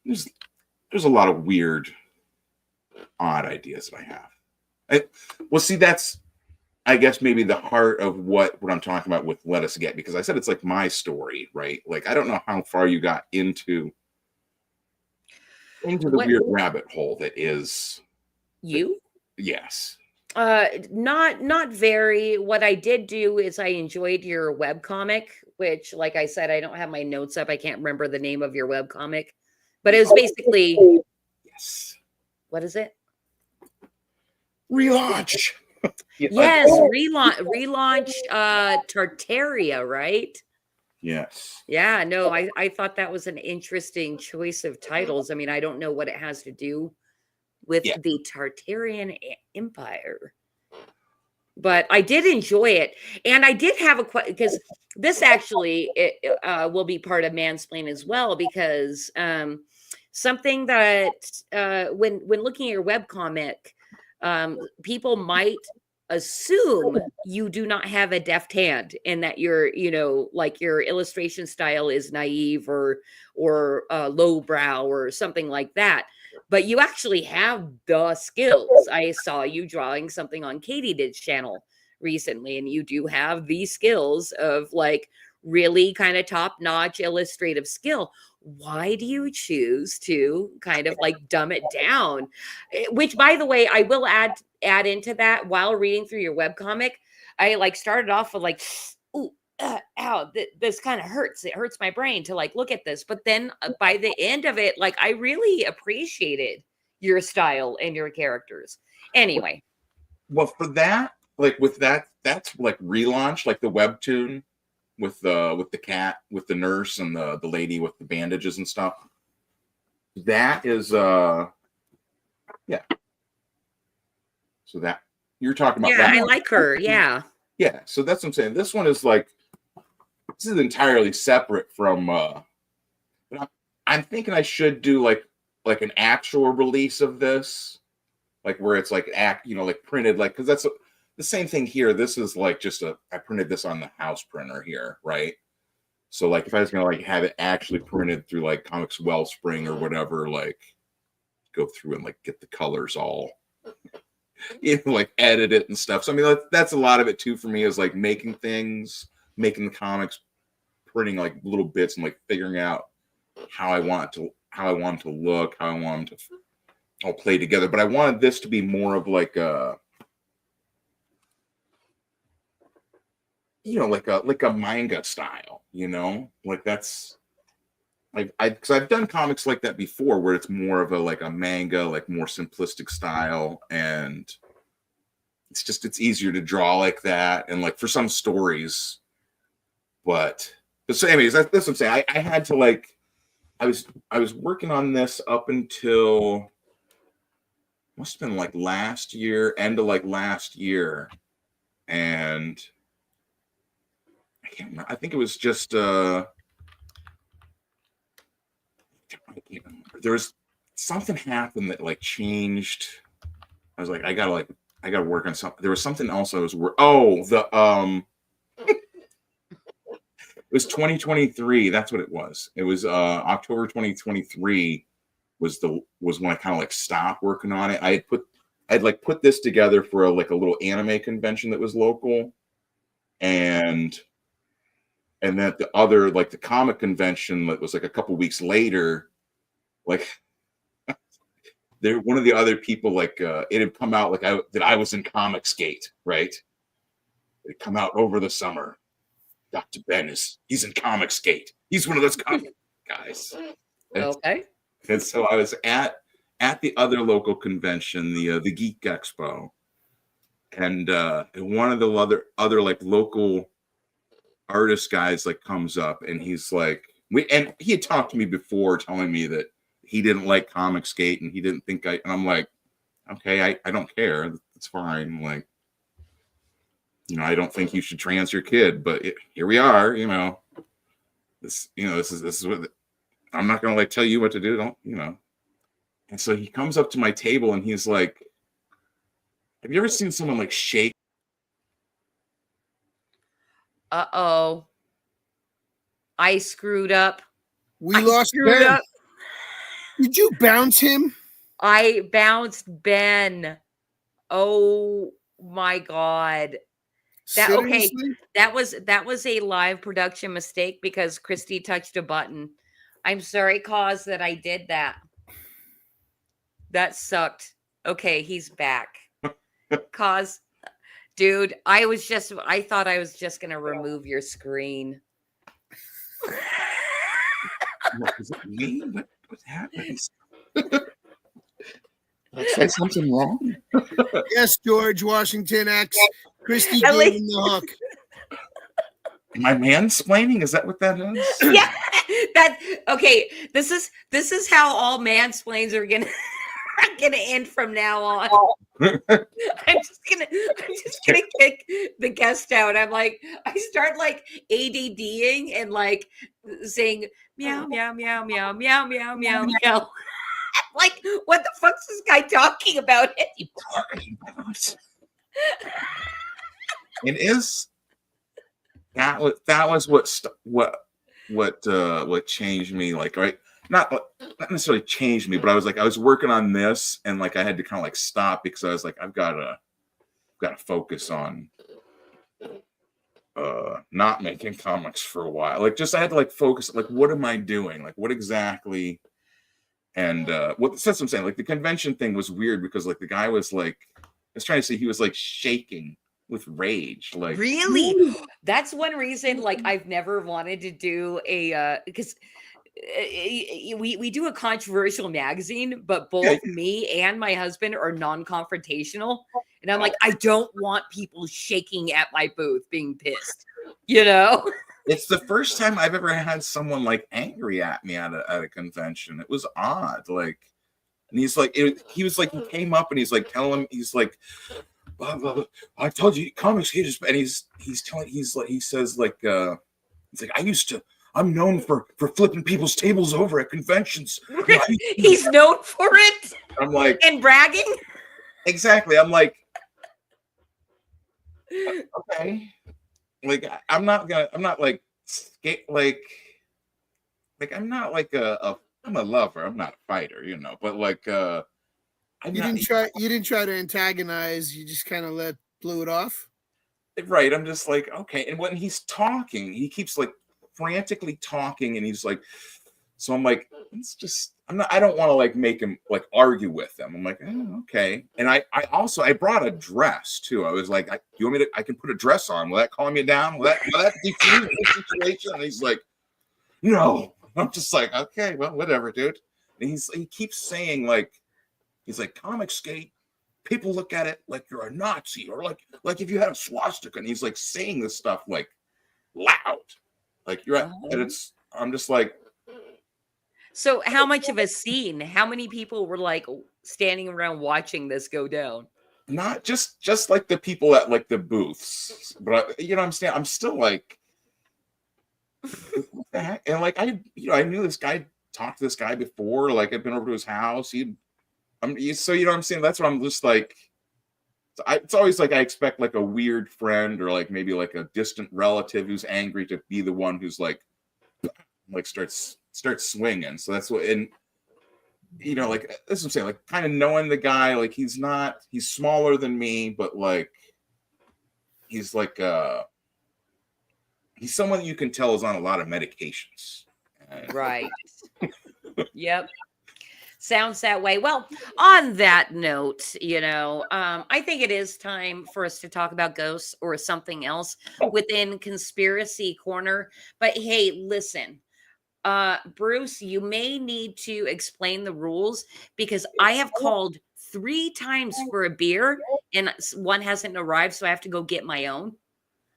there's a lot of weird, odd ideas that I have. Well, see, that's, I guess, maybe the heart of what I'm talking about with Let Us Get, because I said it's like my story, right? Like, I don't know how far you got into the weird rabbit hole that is you. Yes. Not very. What I did do is I enjoyed your webcomic, which, like I said, I don't have my notes up. I can't remember the name of your webcomic, but it was basically, yes. What is it? Relaunch. Yes, relaunch Tartaria, right? Yes. Yeah, no, I thought that was an interesting choice of titles. I mean, I don't know what it has to do with the Tartarian Empire, but I did enjoy it. And I did have a question, because this actually will be part of Mansplain as well, because something that when looking at your webcomic, people might assume you do not have a deft hand, and that you're, like your illustration style is naive or lowbrow or something like that. But you actually have the skills. I saw you drawing something on Katie's channel recently, and you do have the skills of like really kind of top-notch illustrative skill. Why do you choose to kind of like dumb it down? Which, by the way, I will add into that while reading through your webcomic. I like started off with like, ooh, ow, this kind of hurts. It hurts my brain to like look at this. But then by the end of it, like I really appreciated your style and your characters. Anyway. Well, for that, like with that, that's like relaunch, like the webtoon with the cat, with the nurse and the lady with the bandages and stuff. That is yeah. So that you're talking about. Yeah, I like her. Yeah. Yeah. So that's what I'm saying. This one is like, this is entirely separate from but I'm thinking I should do like an actual release of this, like where it's like like printed, like, because that's the same thing here. This is like just I printed this on the house printer here, right? So like if I was gonna like have it actually printed through like Comics Wellspring or whatever, like go through and like get the colors all, like edit it and stuff. So I mean that's a lot of it too for me, is like making things, making the comics, printing like little bits and like figuring out how I want them to look, how I want them to all play together. But I wanted this to be more of like a, like a manga style, like that's like because I've done comics like that before, where it's more of a manga, like more simplistic style, and it's easier to draw like that, and like for some stories. But so anyways, that's what I'm saying. I had to like, I was working on this up until must have been like last year, end of like last year, and I can't remember. I think it was just I can't remember. There was something happened that like changed. I was like, I gotta work on something. There was something else I was it was 2023. That's what it was. It was October 2023 was when I kind of like stopped working on it. I'd put this together for a little anime convention that was local, and then the other, like the comic convention that was like a couple weeks later, like one of the other people, like it had come out that I was in Comicsgate, right? It had come out over the summer. Dr. Ben he's in Comicsgate. He's one of those comic guys. Okay. And so I was at the other local convention, the Geek Expo, and one of the other like local artist guys like comes up, and he's like, and he had talked to me before, telling me that he didn't like Comicsgate and he didn't think and I'm like, okay, I don't care, it's fine, like. I don't think you should trans your kid, but here we are, this is what I'm not going to like tell you what to do. Don't, And so he comes up to my table and he's like, have you ever seen someone like shake? Uh-oh. I screwed up. We lost Ben. Did you bounce him? I bounced Ben. Oh my God. Seriously? That was a live production mistake because Christy touched a button. I'm sorry, Cause, that I did that. That sucked. Okay, he's back. Cause, dude, I thought I was just gonna remove your screen. What, is it me? What happens? I said something wrong. Yes, George Washington X. Christy gave him the hook. Am I mansplaining? Is that what that is? Yeah. Okay. This is how all mansplains are gonna end from now on. I'm just gonna kick the guest out. I start like ADDing and like saying meow meow meow meow meow meow meow meow. Like, what the fuck's this guy talking about anymore? It is that was what changed me, like, right, not necessarily changed me, but I was working on this and like I had to kind of like stop because I was like, I've got to focus on not making comics for a while. Like, just I had to like focus, like, what am I doing, like what exactly. And that's what I'm saying. Like, the convention thing was weird because like the guy was like, I was trying to say, he was like shaking with rage. Like, really? That's one reason like I've never wanted to do a because we do a controversial magazine, but both me and my husband are non-confrontational, and I'm like, I don't want people shaking at my booth being pissed, It's the first time I've ever had someone like angry at me at a convention. It was odd. Like, and he's like, he came up and he's like telling him, he's like, blah, blah, blah. I told you comics, and he says I'm known for flipping people's tables over at conventions. He's known for it. I'm like, and bragging. Exactly. I'm like, okay. Like, I'm not like I'm not like I'm a lover. I'm not a fighter, but like, you didn't try to antagonize. You just kind of blew it off. Right. I'm just like, okay. And when he's talking, he keeps like frantically talking, and he's like, so I'm like, I don't want to like make him like argue with them. I'm like, oh, okay. And I brought a dress too. I was like, you want me to, I can put a dress on. Will that calm you down? Will that defuse the situation? And he's like, no. I'm just like, okay, well, whatever, dude. And he keeps saying like, he's like, comic skate, people look at it like you're a Nazi, or like if you had a swastika, and he's like saying this stuff like loud. Like, you're at, and I'm just like, so how much of a scene? How many people were like standing around watching this go down? Not just like the people at like the booths, but I'm still like, what the heck? And like I knew this guy, talked to this guy before, like I'd been over to his house. So I'm saying, that's what I'm just like. It's always like I expect like a weird friend or like maybe like a distant relative who's angry to be the one who's like starts swinging. So that's what, and like, that's what I'm saying, like kind of knowing the guy, like he's smaller than me, but like he's like he's someone you can tell is on a lot of medications. Right. Yep. Sounds that way. Well, on that note, I think it is time for us to talk about ghosts or something else within Conspiracy Corner. But hey, listen, Bruce, you may need to explain the rules, because I have called 3 times for a beer and one hasn't arrived, so I have to go get my own.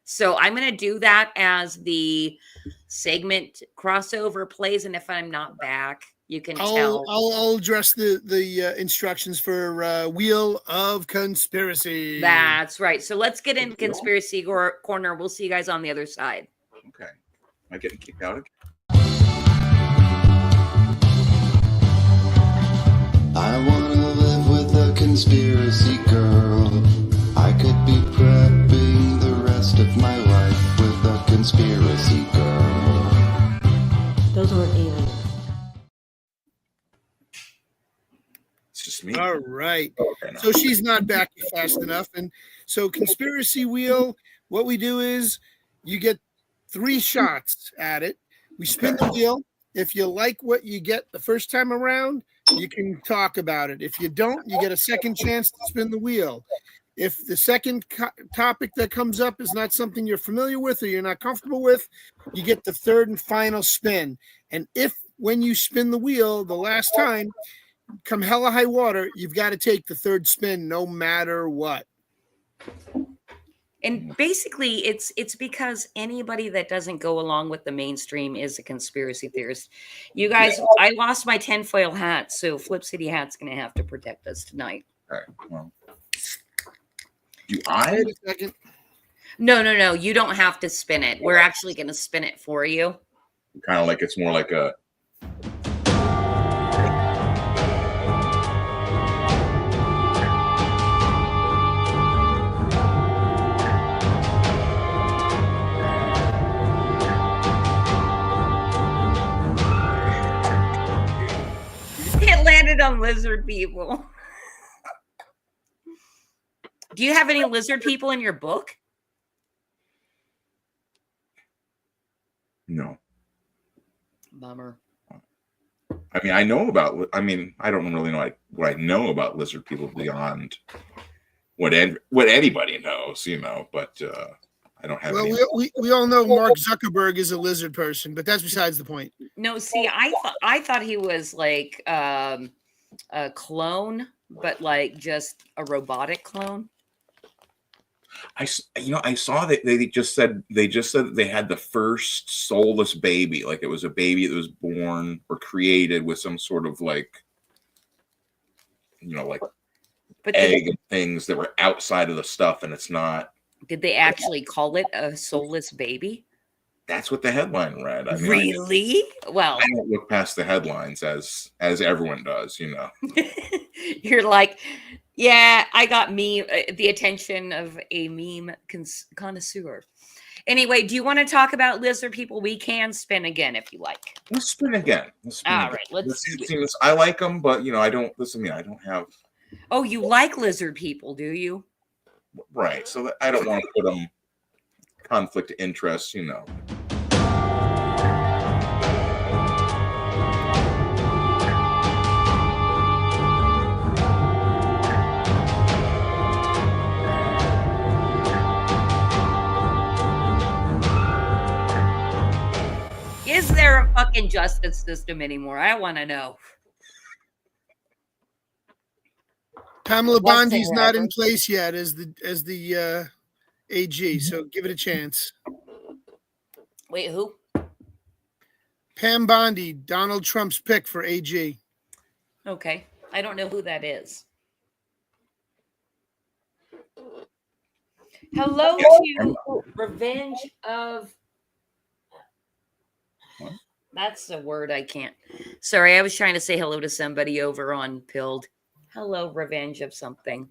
So I'm going to do that as the segment crossover plays, and if I'm not back, You can I'll tell. I'll address the instructions for Wheel of Conspiracy. That's right. So let's get into conspiracy corner. We'll see you guys on the other side. Okay. Am I getting kicked out again? I wanna live with a conspiracy girl. I could be prepping the rest of my life with a conspiracy girl. Those weren't aliens. It's just me. All right. Okay, no. So she's not back fast enough. And so conspiracy wheel, what we do is you get 3 shots at it. We spin the wheel. If you like what you get the first time around, you can talk about it. If you don't, you get a second chance to spin the wheel. If the second topic that comes up is not something you're familiar with or you're not comfortable with, you get the third and final spin. And if when you spin the wheel the last time, come hell or high water, you've got to take the third spin no matter what. And basically, it's because anybody that doesn't go along with the mainstream is a conspiracy theorist. You guys, I lost my tinfoil hat, so Flip City Hat's going to have to protect us tonight. All right. Well, do I? Wait a second. No. You don't have to spin it. We're actually going to spin it for you. Kind of like it's more like a. It landed on lizard people. Do you have any lizard people in your book? No. Bummer. I mean, I know about. I mean, I don't really know what I know about lizard people beyond what anybody knows, you know. But I don't have. Well, any. we all know Mark Zuckerberg is a lizard person, but that's besides the point. No, see, I thought he was like a clone, but like just a robotic clone. I saw that they just said that they had the first soulless baby, like it was a baby that was born or created with some sort of like, like egg and things that were outside of the stuff, and it's not. Did they actually call it a soulless baby? That's what the headline read. I mean, really? Well, I don't look past the headlines as everyone does, you know. You're like, yeah, I got the attention of a meme connoisseur. Anyway, do you want to talk about lizard people? We can spin again if you like. Let's spin again. All right, let's see. I like them, but I don't. Listen, I don't have. Oh, you like lizard people, do you? Right. So I don't want to put them conflict of interest, you know. Is there a fucking justice system anymore? I want to know. Pamela Bondi's not in place yet as the AG, so give it a chance. Wait, who? Pam Bondi, Donald Trump's pick for AG. Okay, I don't know who that is. Hello to Revenge of. What? That's a word I can't. Sorry, I was trying to say hello to somebody over on Pilled. Hello, Revenge of something.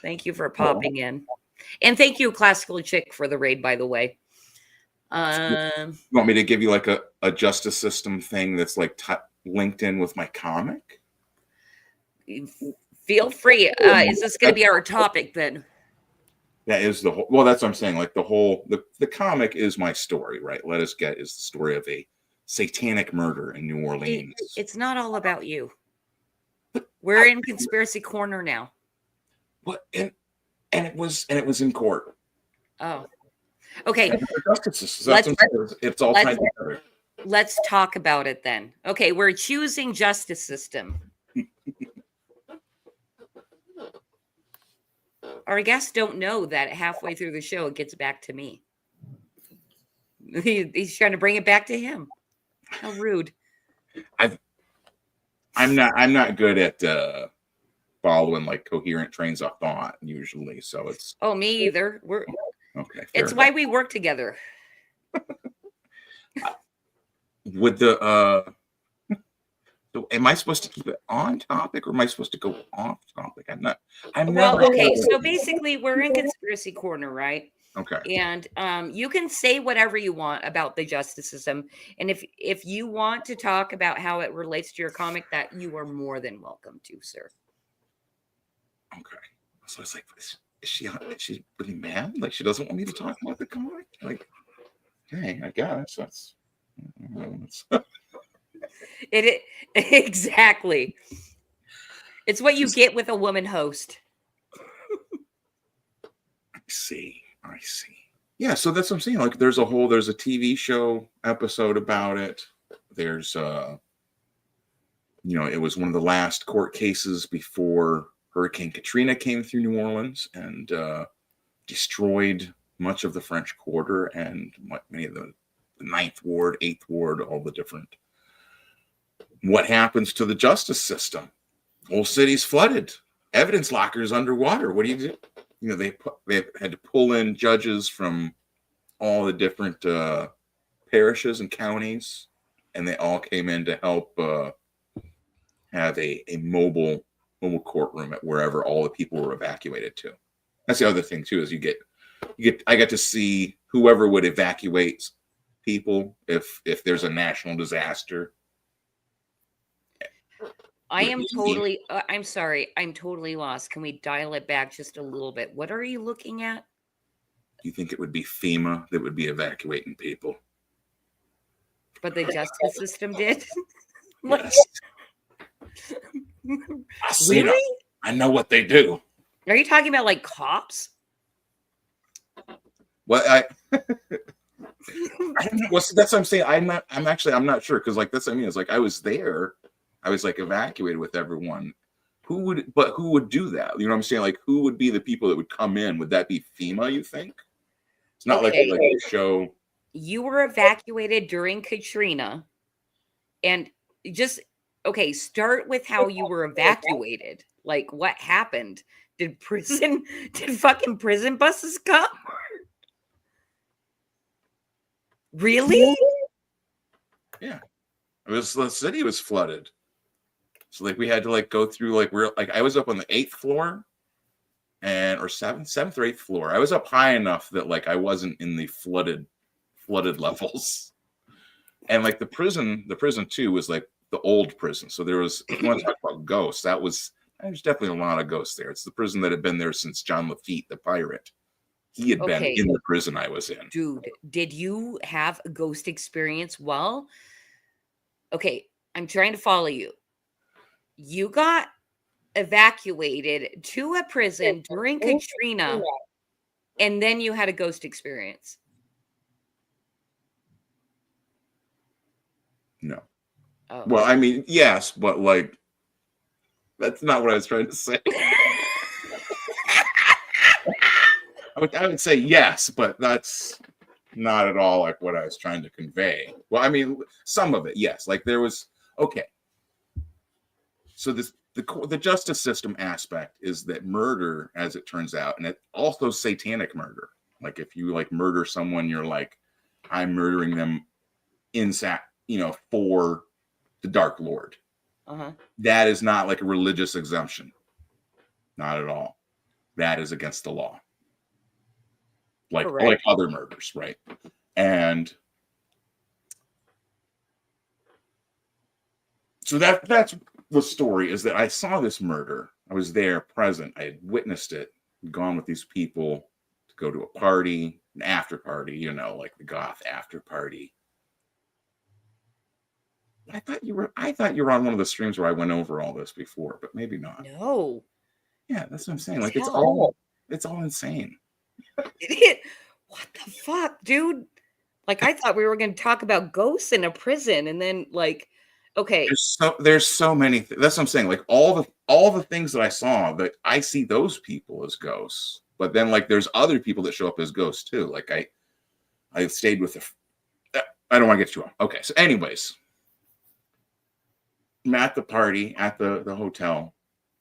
Thank you for popping in. And thank you, Classical Chick, for the raid, by the way. You want me to give you like a justice system thing that's like linked in with my comic? Feel free. Is this going to be our topic then? That is the whole. Well, that's what I'm saying. Like the comic is my story, right? Let Us Get is the story of a satanic murder in New Orleans. It's not all about you. We're in conspiracy corner now. What? And it was in court. Oh, okay. It's all tied together. Let's talk about it then. Okay, we're choosing justice system. Our guests don't know that halfway through the show, it gets back to me. He's trying to bring it back to him. How rude. I'm not good at following like coherent trains of thought usually, so it's Oh, me either. We're okay. It's why we work together. With the so am I supposed to keep it on topic or am I supposed to go off topic? I'm Well, never okay, so basically we're in conspiracy corner, right? okay. And you can say whatever you want about the justice system, and if you want to talk about how it relates to your comic, that you are more than welcome to, sir. Okay. So it's like, is she really mad? Like she doesn't want me to talk about the comic? Like, hey, I guess that's It exactly. It's what you get with a woman host. I see. Yeah, so that's what I'm saying. Like there's a TV show episode about it. There's it was one of the last court cases before Hurricane Katrina came through New Orleans and destroyed much of the French Quarter and many of the 9th Ward, 8th Ward, all the different. What happens to the justice system? Whole city's flooded. Evidence lockers underwater. What do you do? They had to pull in judges from all the different parishes and counties, and they all came in to help have a mobile courtroom at wherever all the people were evacuated to. That's the other thing too, is I got to see whoever would evacuate people if there's a national disaster. I'm sorry. I'm totally lost. Can we dial it back just a little bit? What are you looking at? Do you think it would be FEMA that would be evacuating people? But the justice system did? Yes. Really? I know what they do. Are you talking about like cops? Well, I don't know. That's what I'm saying. I'm not sure because like that's what I mean. It's like I was there. I was like evacuated with everyone. Who would do that? You know what I'm saying? Like who would be the people that would come in? Would that be FEMA, you think? It's not like a show. You were evacuated during Katrina, and just start with how you were evacuated. Like what happened? Did fucking prison buses come? Really? Yeah. The city was flooded. So like we had to like go through I was up on the 8th floor or 7th or 8th floor. I was up high enough that like I wasn't in the flooded levels. And like the prison too was like the old prison. So there was, if you want to talk about ghosts, there's definitely a lot of ghosts there. It's the prison that had been there since John Lafitte, the pirate. He had been in the prison I was in. Dude, did you have a ghost experience? Well, okay, I'm trying to follow you. You got evacuated to a prison during Katrina, and then you had a ghost experience. No. Oh. Well, I mean, yes, but like, that's not what I was trying to say. I would say yes, but that's not at all like what I was trying to convey. Well, I mean, some of it, yes. Like there was, okay. So the justice system aspect is that murder, as it turns out, and it also satanic murder. Like if you like murder someone, you're like, I'm murdering them for the Dark Lord. Uh-huh. That is not like a religious exemption. Not at all. That is against the law. Like other murders, right? And so that's the story, is that I saw this murder. I was there present. I had witnessed it, gone with these people to go to a party, an after party, like the goth after party. I thought you were on one of the streams where I went over all this before, but maybe not. No. Yeah, that's what I'm saying. Like it's all insane. What the fuck, dude? Like I thought we were going to talk about ghosts in a prison, and then like, okay. There's so many. That's what I'm saying. Like all the things that I saw, that I see those people as ghosts, but then like there's other people that show up as ghosts too. Like I stayed with I don't want to get too long. Okay, so anyways. I'm at the party at the hotel.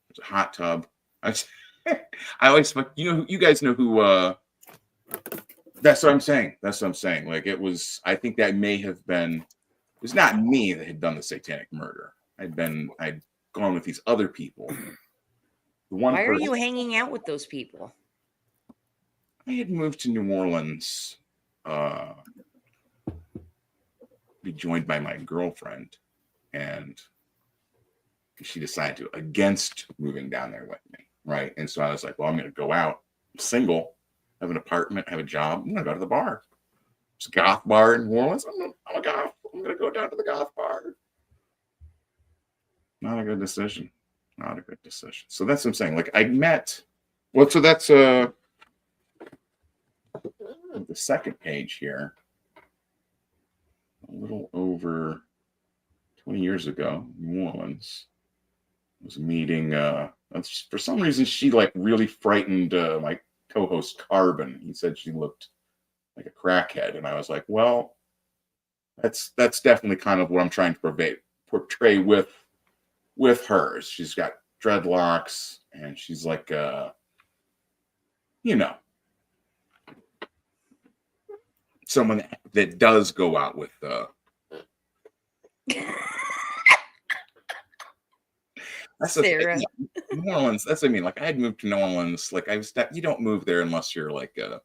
There's a hot tub. I always, you guys know who. That's what I'm saying. That's what I'm saying. Like it was. I think that may have been. It was not me that had done the satanic murder. I'd gone with these other people. The one. Why are you hanging out with those people? I had moved to New Orleans. Be joined by my girlfriend, and she decided to against moving down there with me, right? And so I was like, well, I'm going to go out. I'm single, have an apartment, have a job. I'm going to go to the bar. It's a goth bar in New Orleans. I'm a goth. I'm going to go down to the goth bar. Not a good decision. Not a good decision. So that's what I'm saying. Like I met. Well, so that's the second page here. A little over 20 years ago, New Orleans. Was meeting. For some reason, she like really frightened my co-host Carbon. He said she looked like a crackhead, and I was like, well, that's definitely kind of what I'm trying to portray with hers. She's got dreadlocks, and she's like, someone that does go out with. That's Sarah. New Orleans. That's what I mean. Like I had moved to New Orleans. Like you don't move there unless you're like a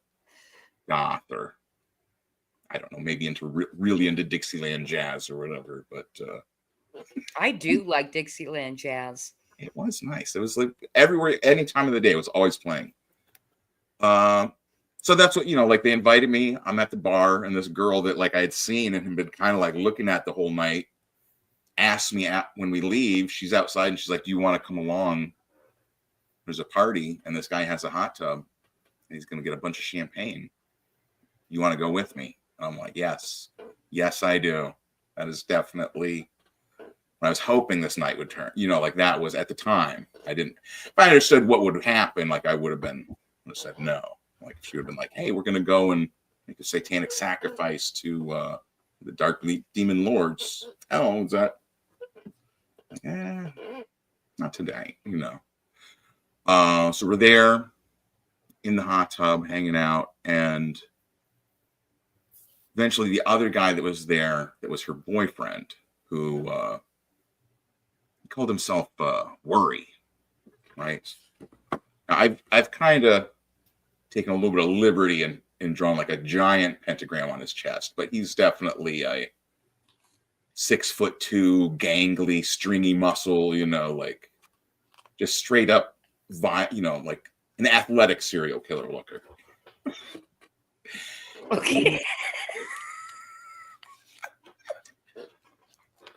goth or I don't know, maybe really into Dixieland jazz or whatever. But I do like Dixieland jazz. It was nice. It was like everywhere, any time of the day, it was always playing. So that's what like they invited me. I'm at the bar, and this girl that like I had seen and had been kind of like looking at the whole night. Asked me when we leave, she's outside and she's like, do you want to come along? There's a party and this guy has a hot tub and he's going to get a bunch of champagne. You want to go with me? And I'm like, yes, I do. That is definitely when I was hoping this night would turn, like that was at the time. If I understood what would happen, like I would have said no. Like she would have been like, hey, we're going to go and make a satanic sacrifice to the dark demon lords. Oh, is that? Not today, So we're there in the hot tub hanging out, and eventually the other guy that was there, that was her boyfriend, who called himself Worry, right? Now, I've kind of taken a little bit of liberty and drawn like a giant pentagram on his chest, but he's definitely a 6'2", gangly, stringy muscle, like just straight up, like an athletic serial killer looker. Okay.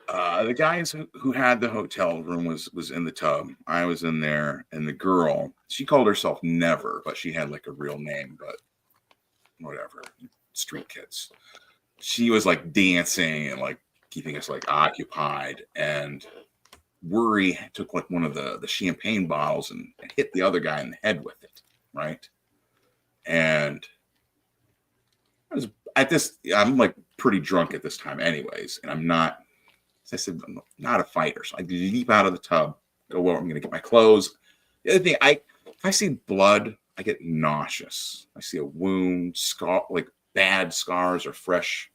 The guys who had the hotel room was in the tub. I was in there, and the girl, she called herself Never, but she had like a real name, but whatever, street kids. She was like dancing and like keeping us like occupied, and Worry took like one of the champagne bottles and hit the other guy in the head with it, right? And I'm like pretty drunk at this time anyways, and I'm not, as I said, I'm not a fighter, so I leap out of the tub, go over, I'm gonna get my clothes. The other thing, if I see blood, I get nauseous. I see a wound, scar, like bad scars or fresh.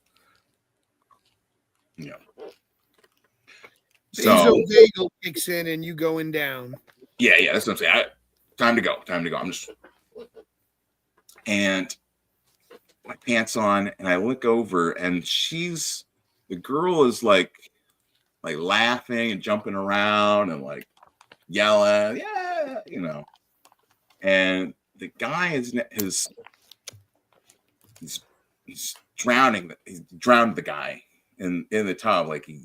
So vagal kicks in and you going down. Yeah, that's what I'm saying. Time to go. I'm just, and my pants on, and I look over, and the girl is like laughing and jumping around and like yelling, yeah, and the guy he's drowning. He drowned the guy in the tub, like he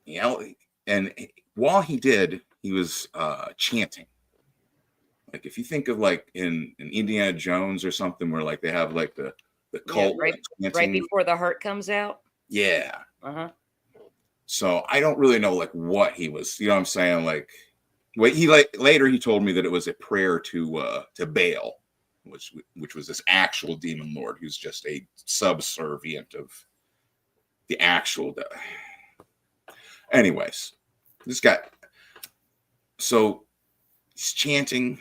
yelled, and while he did, he was chanting. Like if you think of like in Indiana Jones or something, where like they have like the cult right before the heart comes out. Yeah. Uh-huh. So I don't really know like what he was. You know what I'm saying? Like, later he told me that it was a prayer to Baal, which was this actual demon lord who's just a subservient of the actual. Anyways, This guy. So he's chanting.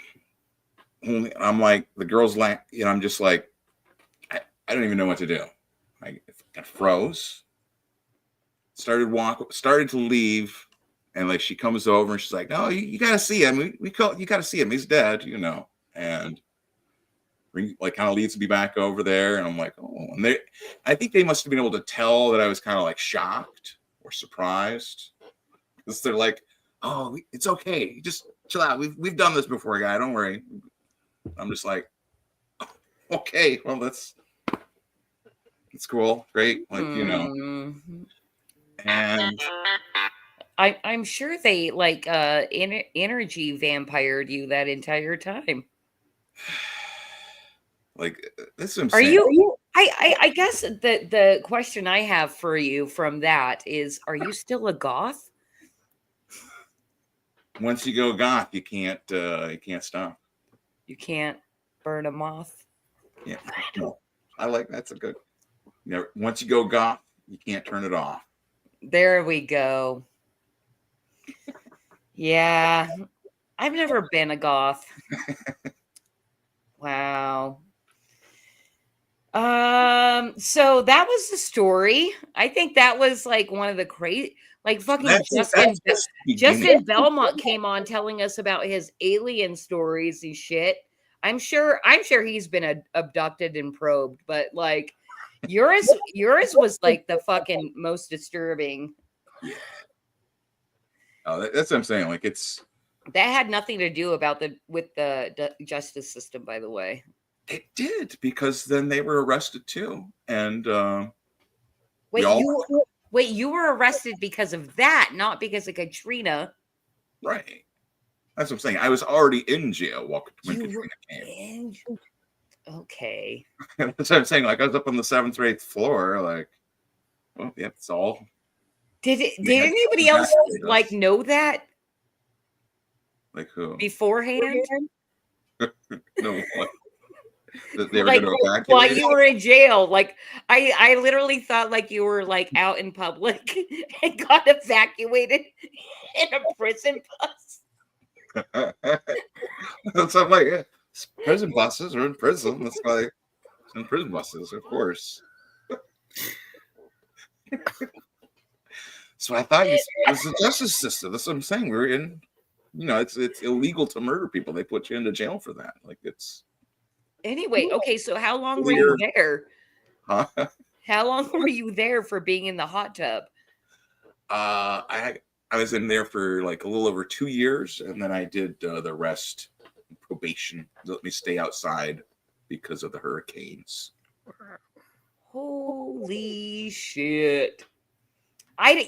I'm like, the girl's like, I'm just like, I don't even know what to do. I kind of froze. Started to leave, and like she comes over and she's like, "No, you got to see him. You got to see him. He's dead, And like kind of leads me back over there, and I'm like, oh, and I think they must have been able to tell that I was kind of like shocked or surprised, because they're like, "Oh, it's okay. Just chill out. We've done this before, guy. Don't worry." I'm just like, okay, well, that's cool, great, like and I'm sure they like energy vampired you that entire time. Like this is are you I guess the question I have for you from that is, are you still a goth? Once you go goth, you can't stop. You can't burn a moth. Yeah, no, I like that's a good. Once you go goth, you can't turn it off. There we go. Yeah, I've never been a goth. Wow. So that was the story. I think that was like one of the crazy, like fucking Justin Belmont came on telling us about his alien stories and shit. I'm sure he's been abducted and probed, but like yours was like the fucking most disturbing. Yeah. Oh, that's what I'm saying. Like that had nothing to do with the justice system, by the way. It did, because then they were arrested too, and wait, you were arrested because of that, not because of Katrina, right? That's what I'm saying. I was already in jail when Katrina came. Okay. That's what I'm saying. Like I was up on the 7th or 8th floor. Like, well, yeah, it's all. Did anybody else like know that? Like who? Beforehand? No. They were like going to evacuate while you were in jail. Like I literally thought like you were like out in public and got evacuated in a prison bus. That's I'm like, yeah, prison buses are in prison. That's why it's in prison buses, of course. So I thought it was the justice system. That's what I'm saying. We're in, it's illegal to murder people. They put you into jail for that. Like it's. Anyway, okay, so how long were you there? Huh? How long were you there for being in the hot tub? I was in there for like a little over 2 years, and then I did the rest probation. Let me stay outside because of the hurricanes. Holy shit.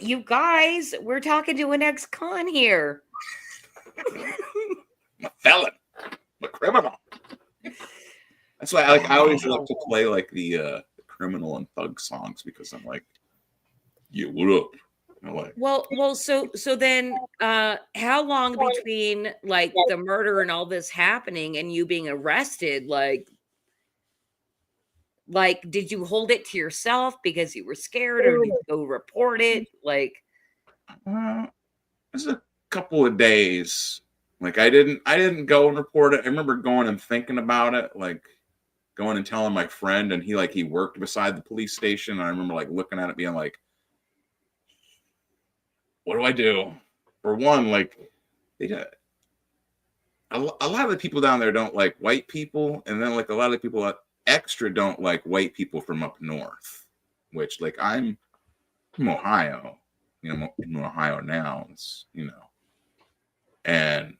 You guys, we're talking to an ex-con here. I'm a felon. I'm a criminal. That's why I always love to play like the criminal and thug songs, because I'm like, yeah, what up? Like, well, so then how long between like the murder and all this happening and you being arrested, like did you hold it to yourself because you were scared, or did you go report it? Like it was a couple of days. Like I didn't go and report it. I remember going and thinking about it, like going and telling my friend, and he worked beside the police station, and I remember like looking at it being like, what do I do? For one, like a lot of the people down there don't like white people, and then like a lot of the people extra don't like white people from up north, which like I'm from Ohio, I'm in Ohio now, it's, and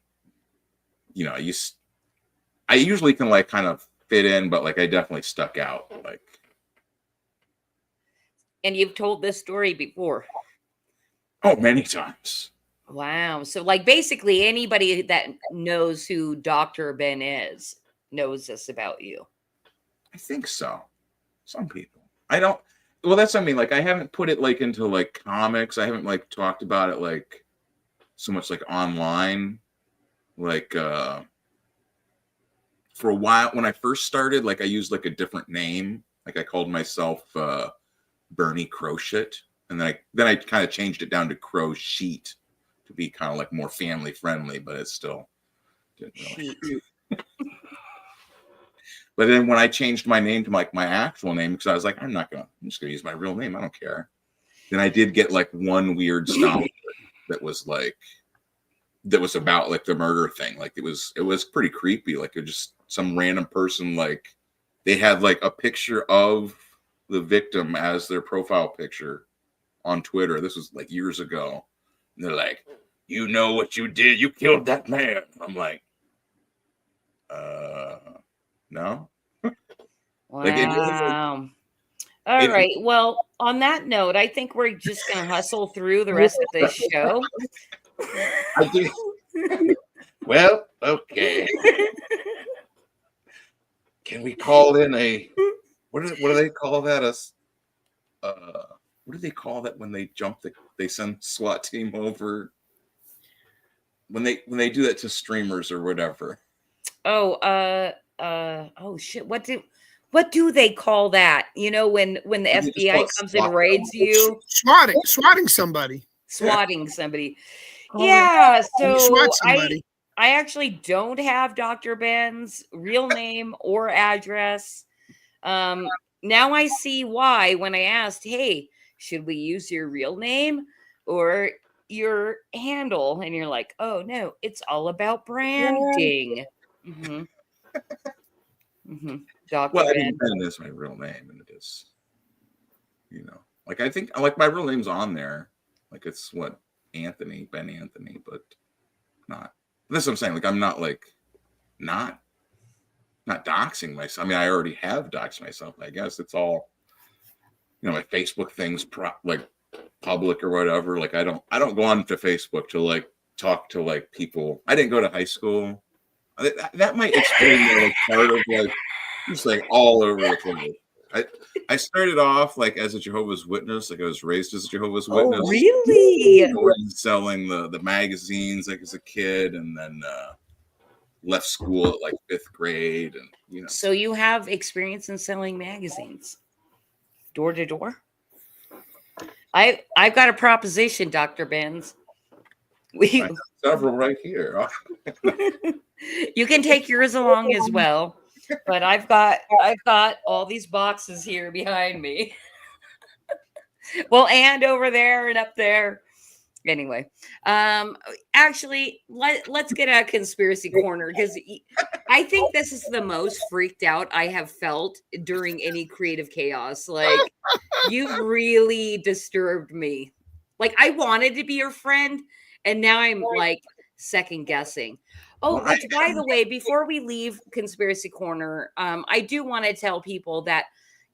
I usually can like kind of fit in, but like I definitely stuck out. Like, and you've told this story before? Oh, many times. Wow. So like basically anybody that knows who Dr. Ben is knows this about you. I think so. Some people. I don't. Well, that's what I mean. Like I haven't put it like into like comics. I haven't like talked about it like so much like online. Like for a while when I first started, like I used like a different name. Like I called myself Bernie Crochet, and then I kind of changed it down to Crow Sheet, to be kind of like more family friendly, but it still didn't really. But then when I changed my name to like my actual name, because I was like, I'm just gonna use my real name. I don't care. Then I did get like one weird stop that was about like the murder thing. Like it was pretty creepy. Like it just some random person, like they had like a picture of the victim as their profile picture on Twitter. This was like years ago. And they're like, you know what you did? You killed that man. I'm like, no. Wow. All right. Well, on that note, I think we're just going to hustle through the rest of this show. I do. Well, okay. Can we call in a what do they call that? What do they call that when they they send SWAT team over? When they do that to streamers or whatever. Oh, oh shit. What do they call that? You know, when the FBI comes and raids you? Swatting somebody. Swatting somebody. Yeah, so SWAT somebody. I actually don't have Dr. Ben's real name or address. Now I see why when I asked, hey, should we use your real name or your handle? And you're like, oh no, it's all about branding. Mm-hmm. Mm-hmm. Dr. Well, I Ben. mean, Ben is my real name, and it is, like I think like my real name's on there. Like it's Ben Anthony, but not. That's what I'm saying. Like I'm not like not doxing myself. I mean, I already have doxed myself. I guess it's all, my Facebook thing's like public or whatever. Like I don't go on to Facebook to like talk to like people. I didn't go to high school. That might explain like part of like just like all over the place. I started off like as a Jehovah's Witness. Like I was raised as a Jehovah's Witness. Oh, really? Selling the magazines like as a kid, and then left school at like 5th grade, and So you have experience in selling magazines, door to door. I've got a proposition, Dr. Benz. I have several right here. You can take yours along as well, but I've got all these boxes here behind me. Well, and over there and up there. Anyway, actually, let's get a conspiracy corner, because I think this is the most freaked out I have felt during any creative chaos. Like, you've really disturbed me. Like, I wanted to be your friend, and now I'm like second guessing. Oh, which, by the way, before we leave Conspiracy Corner, I do want to tell people that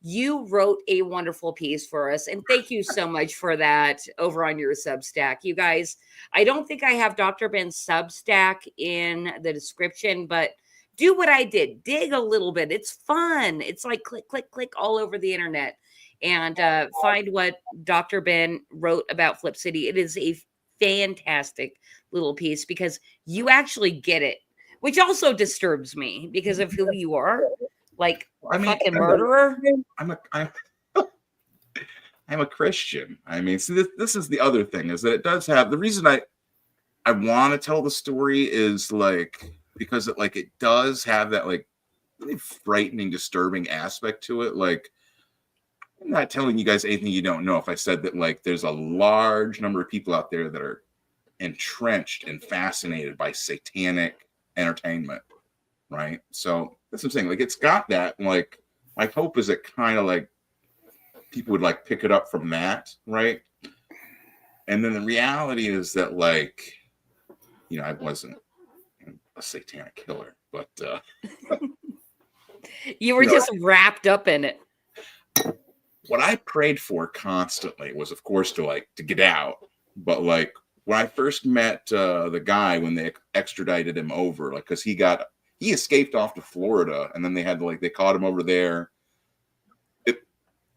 you wrote a wonderful piece for us, and thank you so much for that over on your Substack. You guys, I don't think I have Dr. Ben's Substack in the description, but do what I did. Dig a little bit. It's fun. It's like click, click, click all over the internet, and find what Dr. Ben wrote about Flip City. It is a fantastic little piece because you actually get it, which also disturbs me because of who you are. Like, fucking murderer. I'm a Christian. I mean, so this is the other thing, is that it does have the reason I want to tell the story is like because it does have that like really frightening, disturbing aspect to it. Like, I'm not telling you guys anything you don't know if I said that like there's a large number of people out there that are entrenched and fascinated by satanic entertainment, right? So that's what I'm saying. Like, it's got that. Like, my hope is that kind of like people would like pick it up from that, right? And then the reality is that like, I wasn't a satanic killer, but you were just wrapped up in it. What I prayed for constantly was, of course, to get out. But like when I first met the guy, when they extradited him over, like because he escaped off to Florida, and then they caught him over there.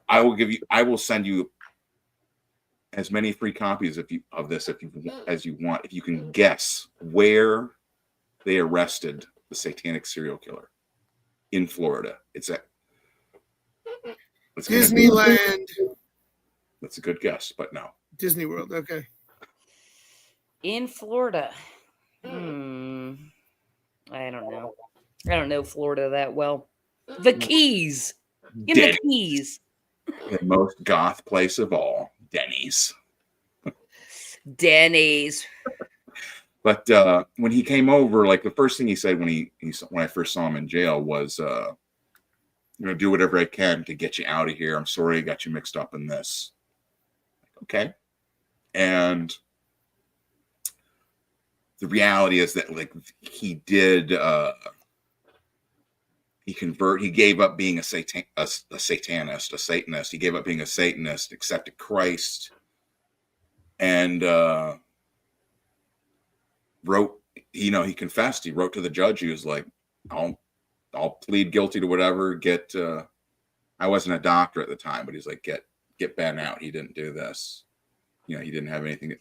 I will send you as many free copies as you want if you can guess where they arrested the satanic serial killer in Florida. It's Disneyland. That's a good guess, but no. Disney World. Okay. In Florida. I don't know. I don't know Florida that well. The Keys. In the Keys. The most goth place of all, Denny's. Denny's. But when he came over, like the first thing he said when I first saw him in jail was, "I'm gonna do whatever I can to get you out of here. I'm sorry I got you mixed up in this." Okay, and the reality is that like he did, he gave up being a Satanist. He gave up being a Satanist, accepted Christ, and wrote, he confessed. He wrote to the judge. He was like, I'll plead guilty to whatever. I wasn't a doctor at the time, but he's like, get Ben out. He didn't do this. He didn't have anything.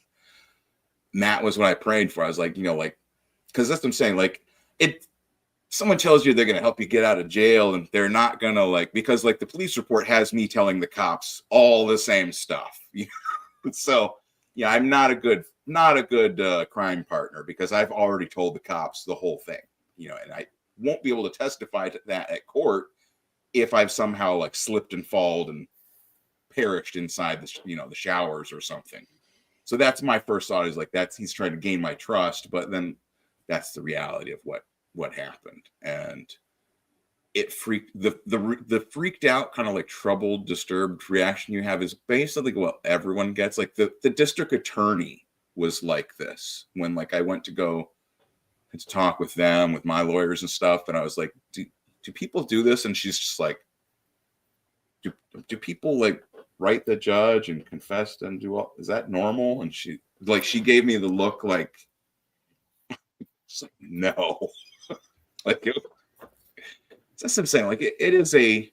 And that was what I prayed for. I was like, because that's what I'm saying. Like, someone tells you they're going to help you get out of jail, and they're not going to because like the police report has me telling the cops all the same stuff. So yeah, I'm not a good crime partner, because I've already told the cops the whole thing, and I won't be able to testify to that at court if I've somehow slipped and fallen and perished inside the showers or something. So that's my first thought, is he's trying to gain my trust, but then that's the reality of what happened. And it freaked the freaked out, kind of troubled, disturbed reaction you have is basically what everyone gets. Like the district attorney was like this when I went to go to talk with them, with my lawyers and stuff, and I was like, do people do this? And she's just like, do people write the judge and confess and do all, is that normal? And she gave me the look it's like, no. That's what I'm saying. It is a,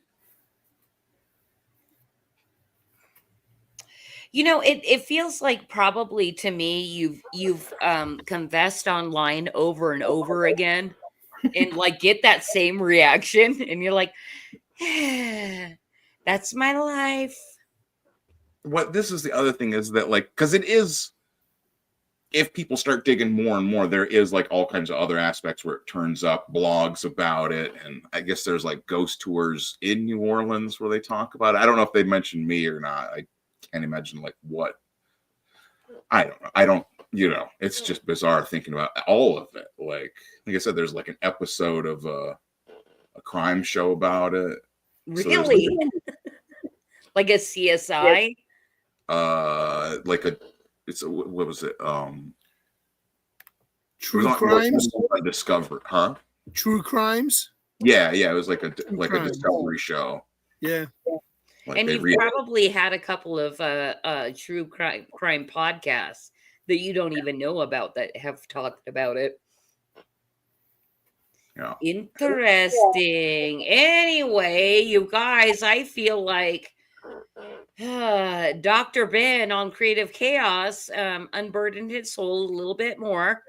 it feels like probably to me you've confessed online over and over again and get that same reaction, and you're like, that's my life. What this is the other thing is that because it is, if people start digging more and more, there is all kinds of other aspects where it turns up blogs about it. And I guess there's ghost tours in New Orleans where they talk about it. I don't know if they mentioned me or not. I can't imagine what. I don't know. I don't, it's just bizarre thinking about all of it. Like I said, there's an episode of a crime show about it. Really? So like a CSI? What was it? True Crimes? Discovery, huh? True Crimes? Yeah. It was like a Discovery show. Yeah. And you've probably had a couple of true crime podcasts that you don't even know about that have talked about it. Yeah. Interesting. Anyway, you guys, I feel like Dr. Ben on Creative Chaos unburdened his soul a little bit more.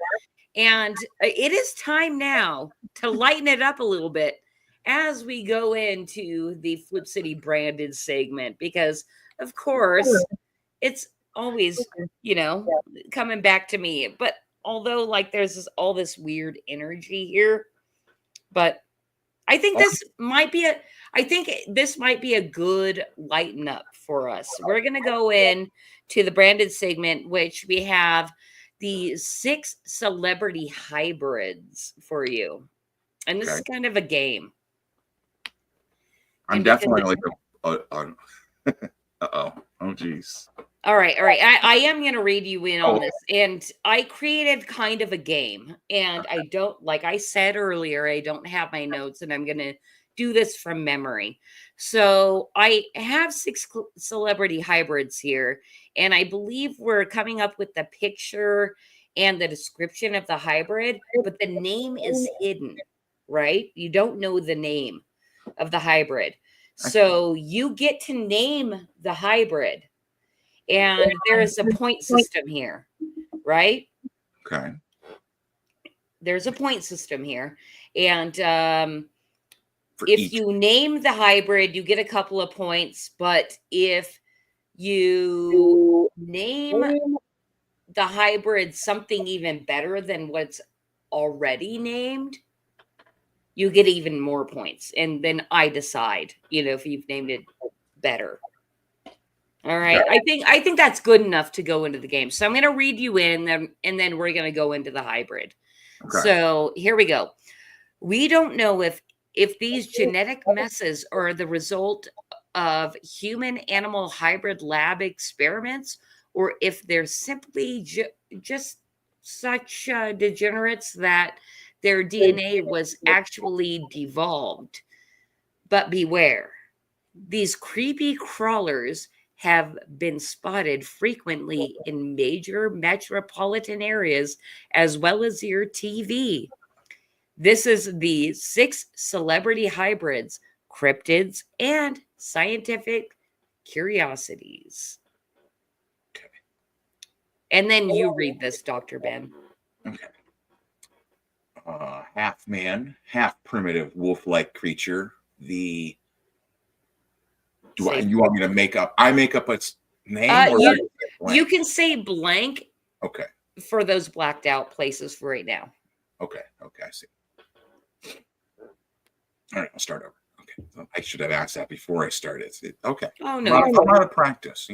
And it is time now to lighten it up a little bit as we go into the Flip City branded segment, because of course it's always, coming back to me. But although there's all this weird energy here, but I think this might be a good lighten up for us. We're going to go in to the branded segment, which we have the 6 celebrity hybrids for you. And this is kind of a game. I'm definitely uh-oh. Oh, geez. All right. I am going to read you in on this. And I created kind of a game. And I don't, like I said earlier, I don't have my notes, and I'm going to do this from memory. So I have 6 celebrity hybrids here. And I believe we're coming up with the picture and the description of the hybrid, but the name is hidden, right? You don't know the name of the hybrid. So you get to name the hybrid. And there's a point system here, right? Okay. There's a point system here. And if you name the hybrid, you get a couple of points. But if you name the hybrid something even better than what's already named, you get even more points. And then I decide, if you've named it better. All right. I think that's good enough to go into the game. So I'm going to read you in and then we're going to go into the hybrid. Okay. So here we go. We don't know if these genetic messes are the result of human animal hybrid lab experiments or if they're simply just such degenerates that their DNA was actually devolved. But beware, these creepy crawlers have been spotted frequently in major metropolitan areas as well as your TV. This is the 6 celebrity hybrids, cryptids, and scientific curiosities. Okay. And then you read this, Dr. Ben. Okay. Half man, half primitive wolf-like creature. You want me to make up? I make up its name, you can say blank. Okay. For those blacked out places for right now. Okay, I see. All right, I'll start over. Okay, so I should have asked that before I started. Okay. Oh no, I'm out of practice.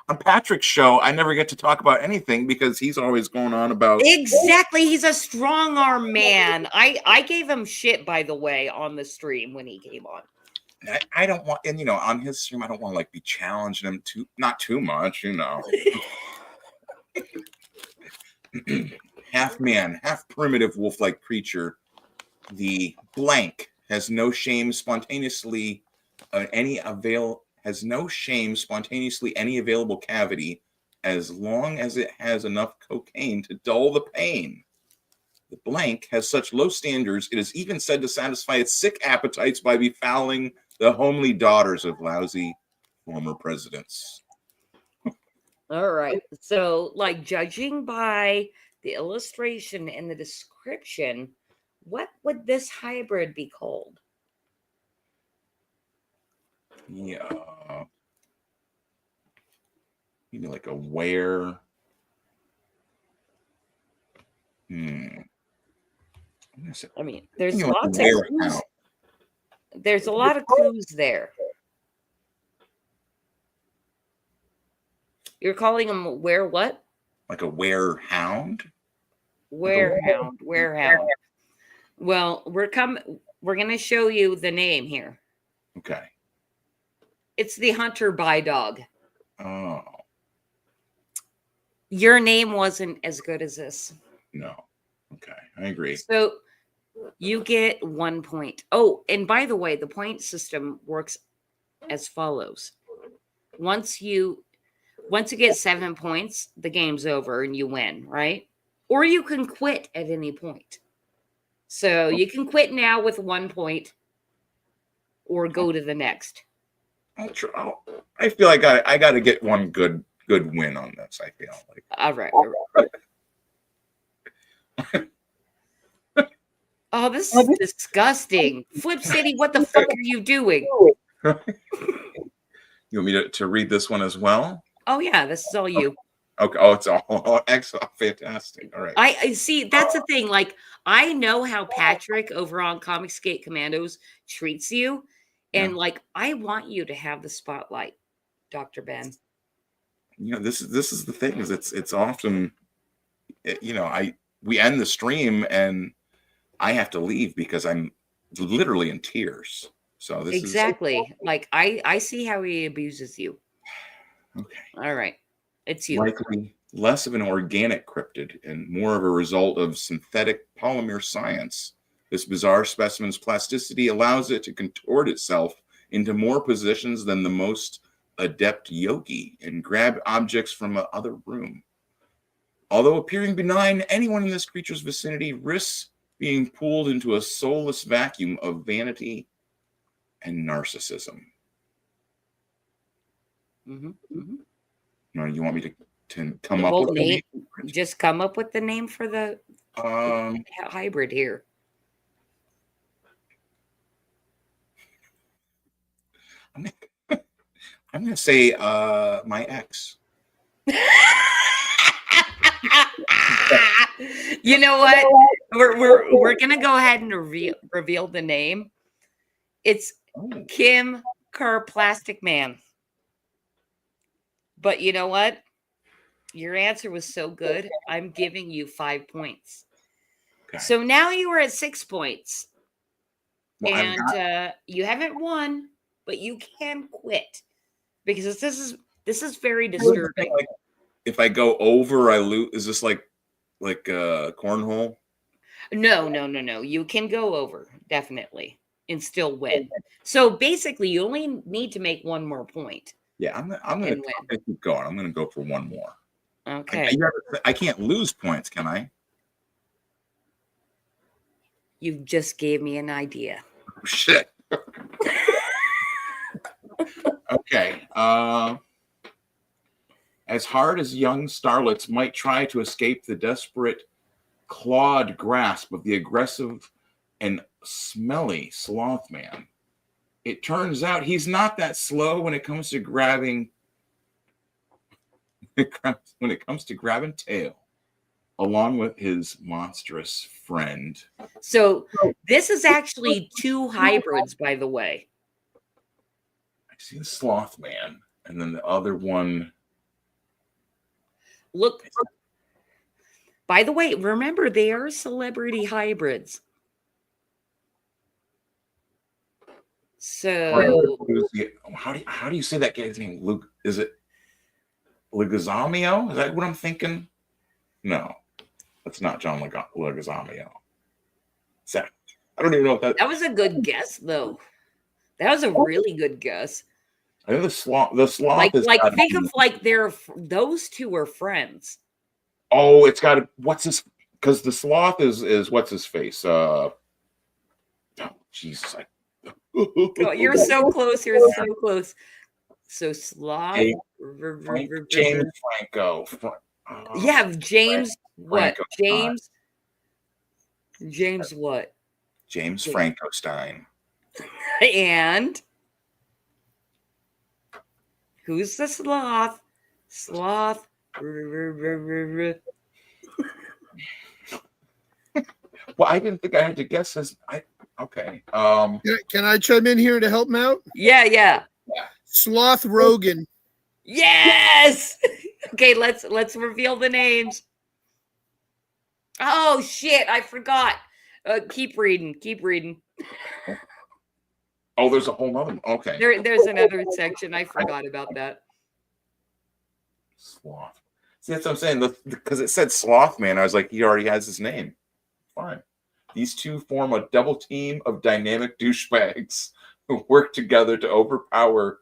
On Patrick's show, I never get to talk about anything because he's always going on about. Exactly, he's a strong arm man. I gave him shit, by the way, on the stream when he came on. I don't want, and on his stream, I don't want to be challenging him not too much, Half man, half primitive wolf-like creature. The blank has no shame spontaneously any available cavity as long as it has enough cocaine to dull the pain. The blank has such low standards, it is even said to satisfy its sick appetites by befouling the homely daughters of lousy former presidents. All right. So, judging by the illustration and the description, what would this hybrid be called? Yeah. Maybe like a were. I mean, there's lots of clues. There's a lot of clues there. You're calling them were what? Like a werehound? Werehound. Well, we're going to show you the name here. Okay. It's the hunter by dog. Oh. Your name wasn't as good as this. No. Okay, I agree. So you get 1 point. Oh, and by the way, the point system works as follows. Once you get 7 points, the game's over and you win, right? Or you can quit at any point. So you can quit now with 1 point or go to the next. I feel like I got to get one good win on this. I feel like. All right. Oh, this is disgusting. Flip City, what the fuck are you doing? You want me to read this one as well? Oh yeah, this is all you. Okay. Oh, it's all excellent, fantastic. All right. I see. That's the thing. I know how Patrick over on Comicsgate Commandos treats you, and I want you to have the spotlight, Dr. Ben. This is the thing. Is it's often, we end the stream and I have to leave because I'm literally in tears. So this exactly. I see how he abuses you. Okay. All right. It's you. Likely less of an organic cryptid and more of a result of synthetic polymer science. This bizarre specimen's plasticity allows it to contort itself into more positions than the most adept yogi and grab objects from the other room. Although appearing benign, anyone in this creature's vicinity risks being pulled into a soulless vacuum of vanity and narcissism. No, you want me to come up with the name? Just come up with the name for the hybrid here. I'm going to say my ex. You know what? We're gonna go ahead and reveal the name. It's Kim Kerr Plastic Man. But you know what? Your answer was so good. I'm giving you 5 points. Okay. So now you are at 6 points. Well, And you haven't won, but you can quit because this is very disturbing. Like, if I go over, I lose. Is this like cornhole? No. You can go over, definitely, and still win. So basically, you only need to make one more point. Yeah, I'm gonna keep going. I'm gonna go for one more. Okay. I can't lose points, can I? You just gave me an idea. Oh, shit. Okay. As hard as young starlets might try to escape the desperate, clawed grasp of the aggressive and smelly sloth man, it turns out he's not that slow when it comes to grabbing. When it comes to grabbing tail, along with his monstrous friend. So this is actually 2 hybrids, by the way. I see the sloth man, and then the other one. Look. By the way, remember they are celebrity hybrids. So how do you say that guy's name? Luke? Is it Leguizamo? Is that what I'm thinking? No, that's not John Leguizamo. I don't even know if that was a good guess, though. That was a really good guess. I think the sloth is like think of like those two are friends. Oh, it's got because the sloth is what's his face? Oh, Jesus! Oh, you're so close. You're so close. So sloth. James Franco. Yeah, James what? Franco James. James what? James Frankenstein. And who's the sloth? Sloth. Well, I didn't think I had to guess this. Okay. Can I chime in here to help him out? Yeah. Sloth Rogan. Yes. Okay, let's reveal the names. Oh shit, I forgot. Keep reading. Oh, there's a whole nother. Okay. There's another section. I forgot about that. Sloth. See, that's what I'm saying. Because it said Sloth Man, I was like, he already has his name. Fine. These two form a double team of dynamic douchebags who work together to overpower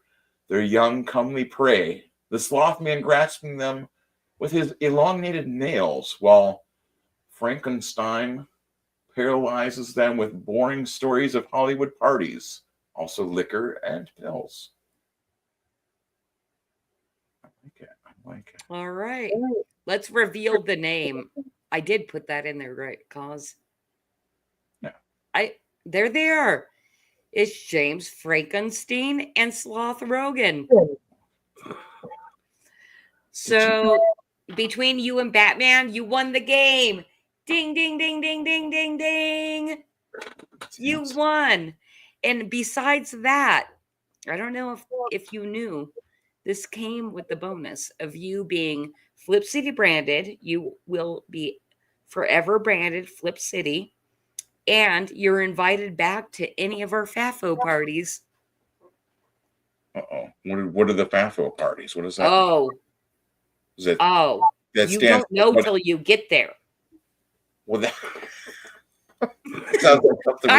their young, comely prey. The Sloth Man grasping them with his elongated nails, while Frankenstein paralyzes them with boring stories of Hollywood parties, also liquor and pills. I like it. All right. Let's reveal the name. I did put that in there, right? Cause there they are. It's James Frankenstein and Sloth Rogan. So between you and Batman, you won the game. Ding, ding, ding, ding, ding, ding, ding. You won. And besides that, I don't know if you knew, this came with the bonus of you being Flip City branded. You will be forever branded Flip City. And you're invited back to any of our FAFO parties. Uh-oh. What are the FAFO parties? What is that? Oh. That you don't know till you get there. Well, that sounds like something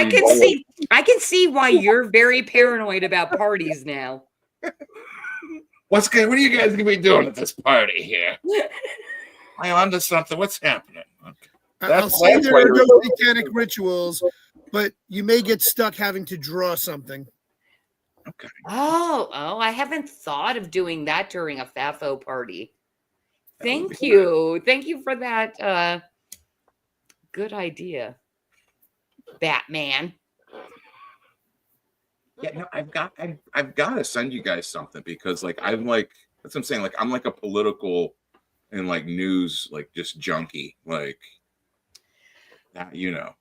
I can see why you're very paranoid about parties now. What's good? What are you guys gonna be doing at this party here? I'm onto something. What's happening? Okay. I'll say there are no satanic rituals, but you may get stuck having to draw something. Okay. Oh, I haven't thought of doing that during a FAFO party. Thank you. Thank you for that. Good idea, Batman. Yeah, no, I've got to send you guys something because, like, that's what I'm saying. Like, I'm like a political and like news, like just junkie, like that, you know.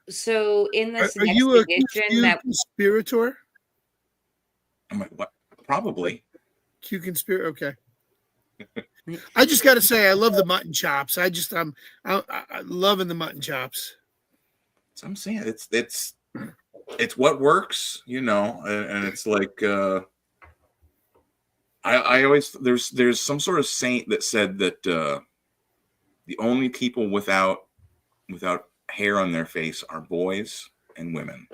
So in this Are next you a edition that conspirator? I'm like, what? Probably. Q conspirator. Okay. I just got to say, I love the mutton chops. I'm loving the mutton chops. So I'm saying it's what works, you know, and it's like I always there's some sort of saint that said that the only people without hair on their face are boys and women,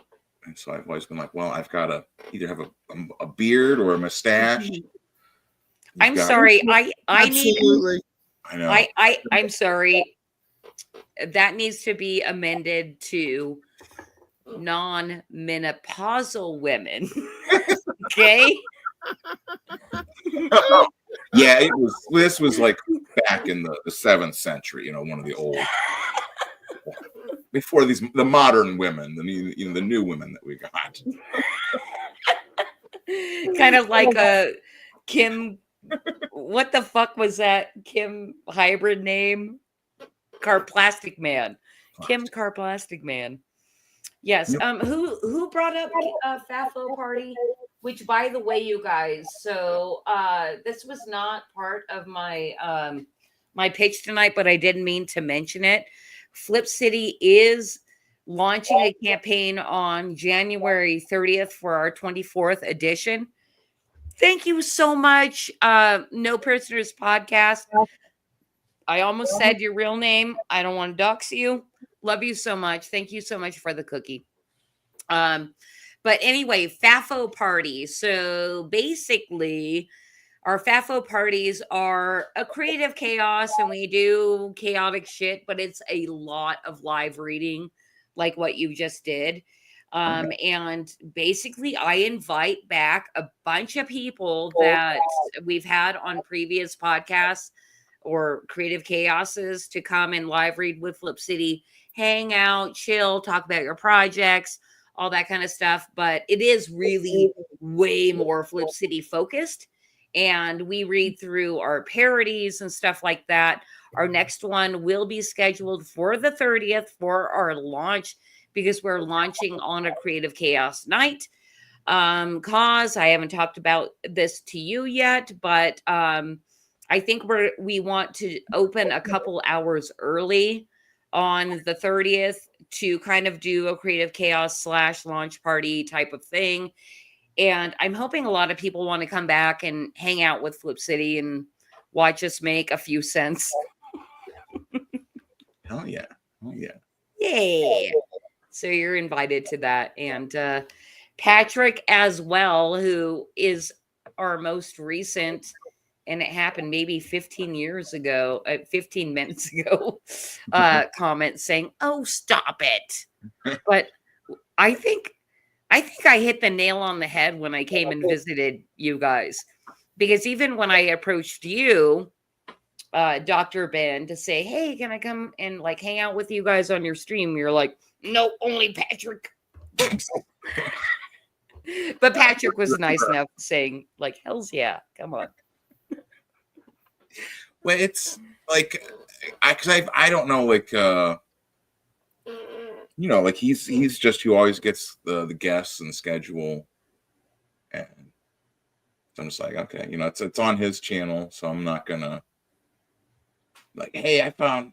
and so I've always been like, well, I've got to either have a beard or a mustache. I'm sorry, I Absolutely. I know. I'm sorry. That needs to be amended to non-menopausal women. Okay. Yeah, this was like back in the 7th century, you know, one of the old, before the modern women, the new women that we got. Kind of like a Kim, what the fuck was that Kim hybrid name? Plastic Man. Kim Plastic Man. Yes. Who brought up FAFO party? Which, by the way, you guys, so this was not part of my my pitch tonight, but I didn't mean to mention it. Flip City is launching a campaign on January 30th for our 24th edition. Thank you so much. No Prisoners Podcast. I almost said your real name. I don't want to dox you. Love you so much. Thank you so much for the cookie. But anyway, FAFO parties. So basically, our FAFO parties are a creative chaos, and we do chaotic shit, but it's a lot of live reading, like what you just did. And basically, I invite back a bunch of people that we've had on previous podcasts or creative chaoses to come and live read with Flip City, hang out, chill, talk about your projects, all that kind of stuff. But it is really way more Flip City focused. And we read through our parodies and stuff like that. Our next one will be scheduled for the 30th for our launch, because we're launching on a Creative Chaos night. Cause I haven't talked about this to you yet, but I think we want to open a couple hours early on the 30th to kind of do a Creative Chaos / launch party type of thing. And I'm hoping a lot of people want to come back and hang out with Flip City and watch us make a few cents. Hell yeah. Oh yeah. Yay. So you're invited to that. And Patrick as well, who is our most recent, and it happened maybe 15 minutes ago, comment saying, "Oh, stop it." But I think I hit the nail on the head when I came and visited you guys, because even when I approached you, Dr. Ben, to say, "Hey, can I come and like hang out with you guys on your stream?" You're like, "No, only Patrick." But Patrick was nice enough saying, like, "Hells yeah, come on." Well, it's like I don't know, like you know, like he's just who always gets the guests and schedule, and so I'm just like, okay, you know, it's on his channel, so I'm not gonna like, hey, I found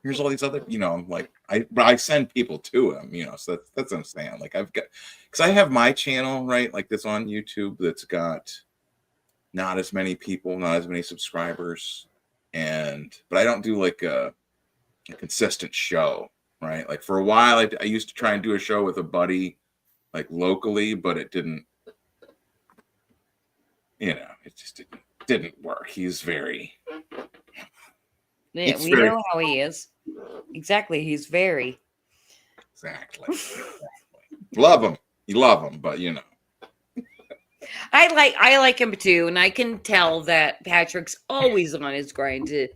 here's all these other, you know, I'm like I send people to him, you know, so that's what I'm saying. Like I've got, because I have my channel, right, like that's on YouTube, that's got not as many people, not as many subscribers, but I don't do like a consistent show. Right, like for a while, I used to try and do a show with a buddy, like locally, but it didn't. You know, it just didn't work. He's very. Yeah, we know how he is. Exactly, he's very. Exactly. Love him. You love him, but you know. I like him too, and I can tell that Patrick's always on his grind to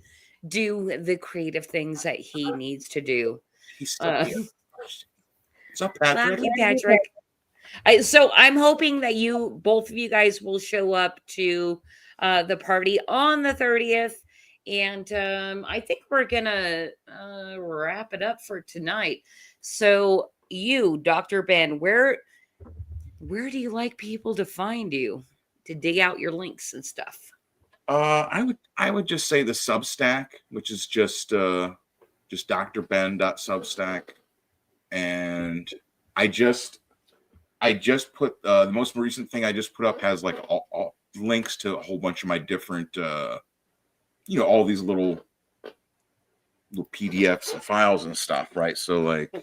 do the creative things that he needs to do. He's still here. What's up, Patrick? Thank you, Patrick. So I'm hoping that both of you guys will show up to the party on the 30th, And I think we're gonna wrap it up for tonight. So you, Dr. Ben, where do you like people to find you to dig out your links and stuff? I would just say the Substack, which is just drben.substack, and I just put the most recent thing I just put up has like all links to a whole bunch of my different all these little PDFs and files and stuff, right? So like,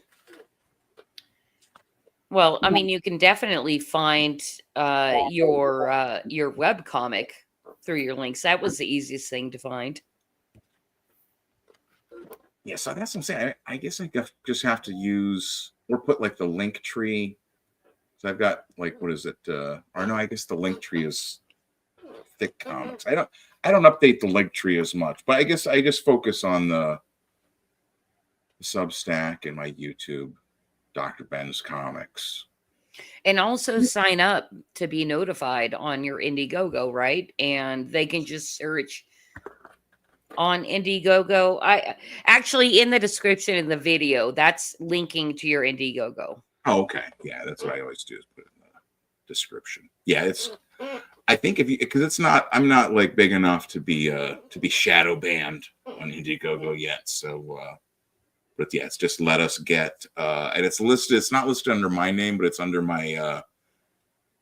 well, I mean, you can definitely find your web comic through your links. That was the easiest thing to find. yeah, so that's what I'm saying. I guess I just have to use or put like the link tree. So I've got like, what is it? Or no, I guess the link tree is thick comics. I don't update the link tree as much, but I guess I just focus on the Substack and my YouTube, Dr. Ben's Comics. And also sign up to be notified on your Indiegogo, right? And they can just search on Indiegogo. I actually, in the description of the video, that's linking to your Indiegogo. Oh, okay. Yeah, that's what I always do, is put it in the description. Yeah, it's, I think if you, because it's not, I'm not like big enough to be shadow banned on Indiegogo yet. So but yeah, it's just let us get and it's listed, it's not listed under my name, but it's under my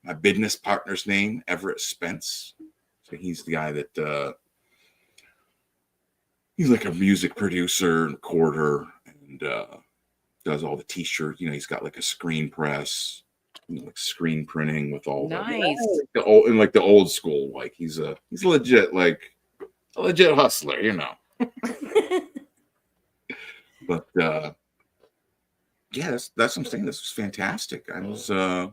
my business partner's name, Everett Spence. So he's the guy that he's like a music producer and recorder, and does all the t-shirts. You know, he's got like a screen press, like screen printing with all the old, and like the old school. Like he's legit, like a legit hustler, you know. But yeah, that's what I'm saying. This was fantastic. I was I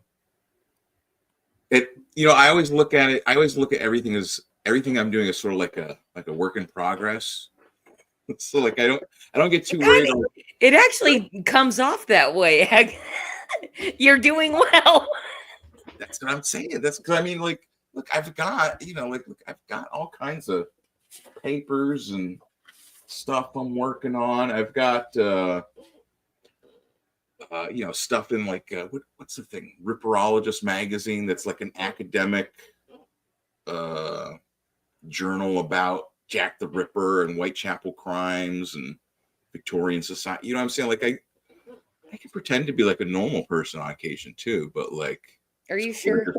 always look at it. I always look at everything as everything I'm doing is sort of like a work in progress. So like I don't get too worried. It actually comes off that way. You're doing well. That's what I'm saying. That's because I mean, like, look, I've got I've got all kinds of papers and stuff I'm working on. I've got stuff in like what's the thing, Ripperologist magazine, that's like an academic journal about Jack the Ripper and Whitechapel crimes and Victorian society. You know what I'm saying? Like I can pretend to be like a normal person on occasion too, but like, are you sure?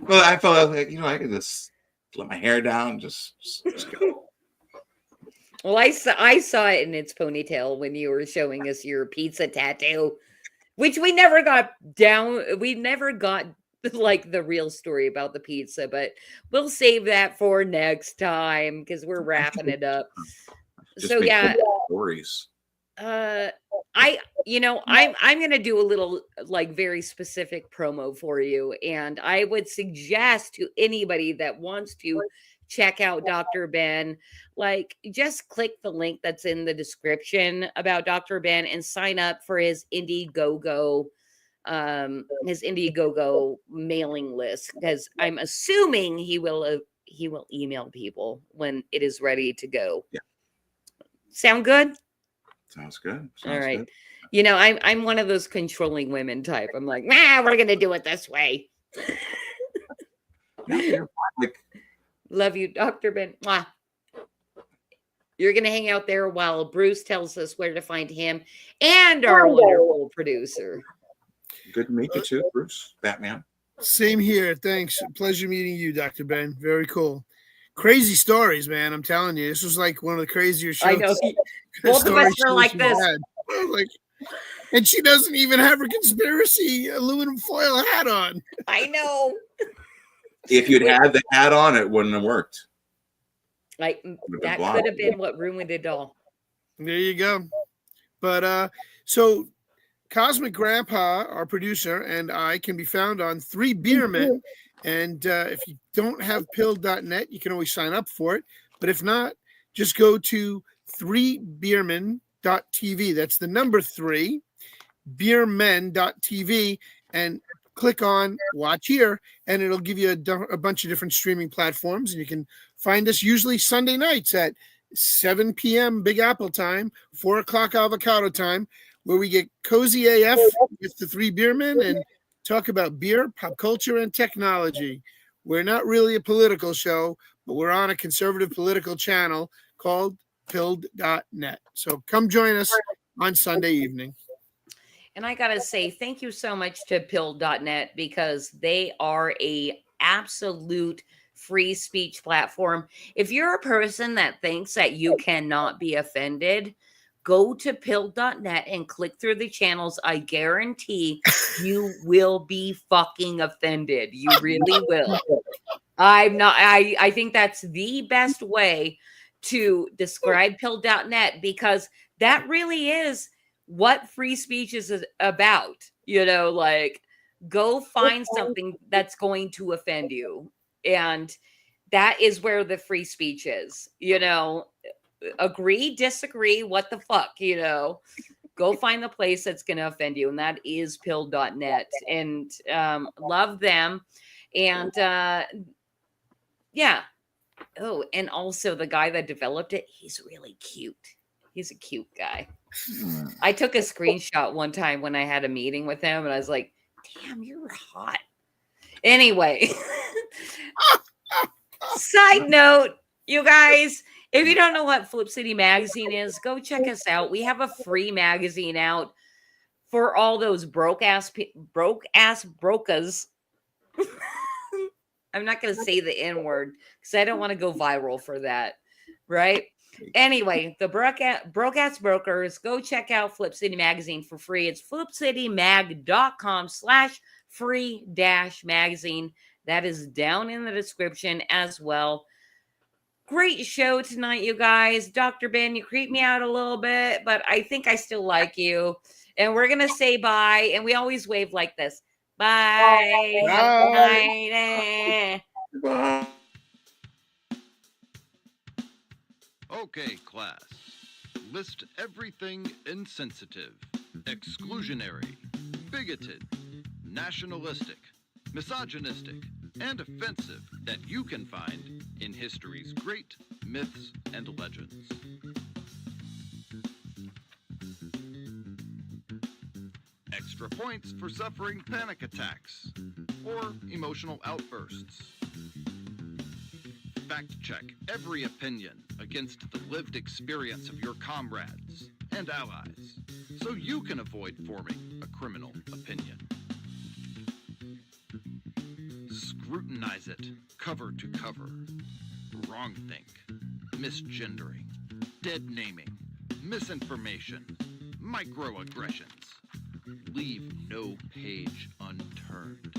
Well, I felt like I could just let my hair down, just go. Well, I saw it in its ponytail when you were showing us your pizza tattoo, which we never got down. We never got like the real story about the pizza, but we'll save that for next time because we're wrapping it up. So yeah, stories. I'm gonna do a little like very specific promo for you, and I would suggest to anybody that wants to check out Dr. Ben, like just click the link that's in the description about Dr. Ben and sign up for his Indiegogo mailing list, because I'm assuming he will email people when it is ready to go. Yeah. Sound good? Sounds good. All right. Good. You know, I'm one of those controlling women type. I'm like, we're gonna do it this way. Love you, Dr. Ben. Mwah. You're gonna hang out there while Bruce tells us where to find him and our wonderful producer. Good to meet you too, Bruce. Batman. Same here. Thanks. Pleasure meeting you, Dr. Ben. Very cool. Crazy stories, man. I'm telling you, this was like one of the crazier shows. I know. Both of us are like this. Like, and she doesn't even have her conspiracy aluminum foil hat on. I know. If you'd had the hat on, it wouldn't have worked. Like that could have been what ruined it all. There you go. But so Cosmic Grandpa, our producer, and I can be found on 3 Beermen. And if you don't have pill.net, you can always sign up for it. But if not, just go to 3beermen.tv. That's the number 3, beermen.tv. And click on Watch Here, and it'll give you a bunch of different streaming platforms. And you can find us usually Sunday nights at 7 p.m. Big Apple time, 4 o'clock avocado time, where we get cozy AF with the three beermen and talk about beer, pop culture, and technology. We're not really a political show, but we're on a conservative political channel called pilled.net. So come join us on Sunday evening. And I got to say, thank you so much to pilled.net because they are a absolute free speech platform. If you're a person that thinks that you cannot be offended, go to pilled.net and click through the channels. I guarantee you will be fucking offended. You really will. I think that's the best way to describe pilled.net because that really is what free speech is about. You know, like go find something that's going to offend you. And that is where the free speech is, you know. Agree, disagree, what the fuck, you know. Go find the place that's going to offend you, and that is pilled.net. And love them. And yeah. Oh, and also the guy that developed it, he's really cute. He's a cute guy. I took a screenshot one time when I had a meeting with him, and I was like, damn, you're hot. Anyway. Side note, you guys, if you don't know what Flip City Magazine is, go check us out. We have a free magazine out for all those broke ass brokers. I'm not going to say the N word because I don't want to go viral for that, right? Anyway, the broke ass brokers, go check out Flip City Magazine for free. It's flipcitymag.com/free-magazine. That is down in the description as well. Great show tonight, you guys. Dr. Ben, you creep me out a little bit, but I think I still like you. And we're going to say bye. And we always wave like this. Bye. Bye. Bye. Okay, class. List everything insensitive, exclusionary, bigoted, nationalistic, misogynistic, and offensive that you can find in history's great myths and legends. Extra points for suffering panic attacks or emotional outbursts. Fact check every opinion against the lived experience of your comrades and allies so you can avoid forming a criminal opinion. Scrutinize it cover to cover. Wrongthink, misgendering, dead naming, misinformation, microaggressions. Leave no page unturned.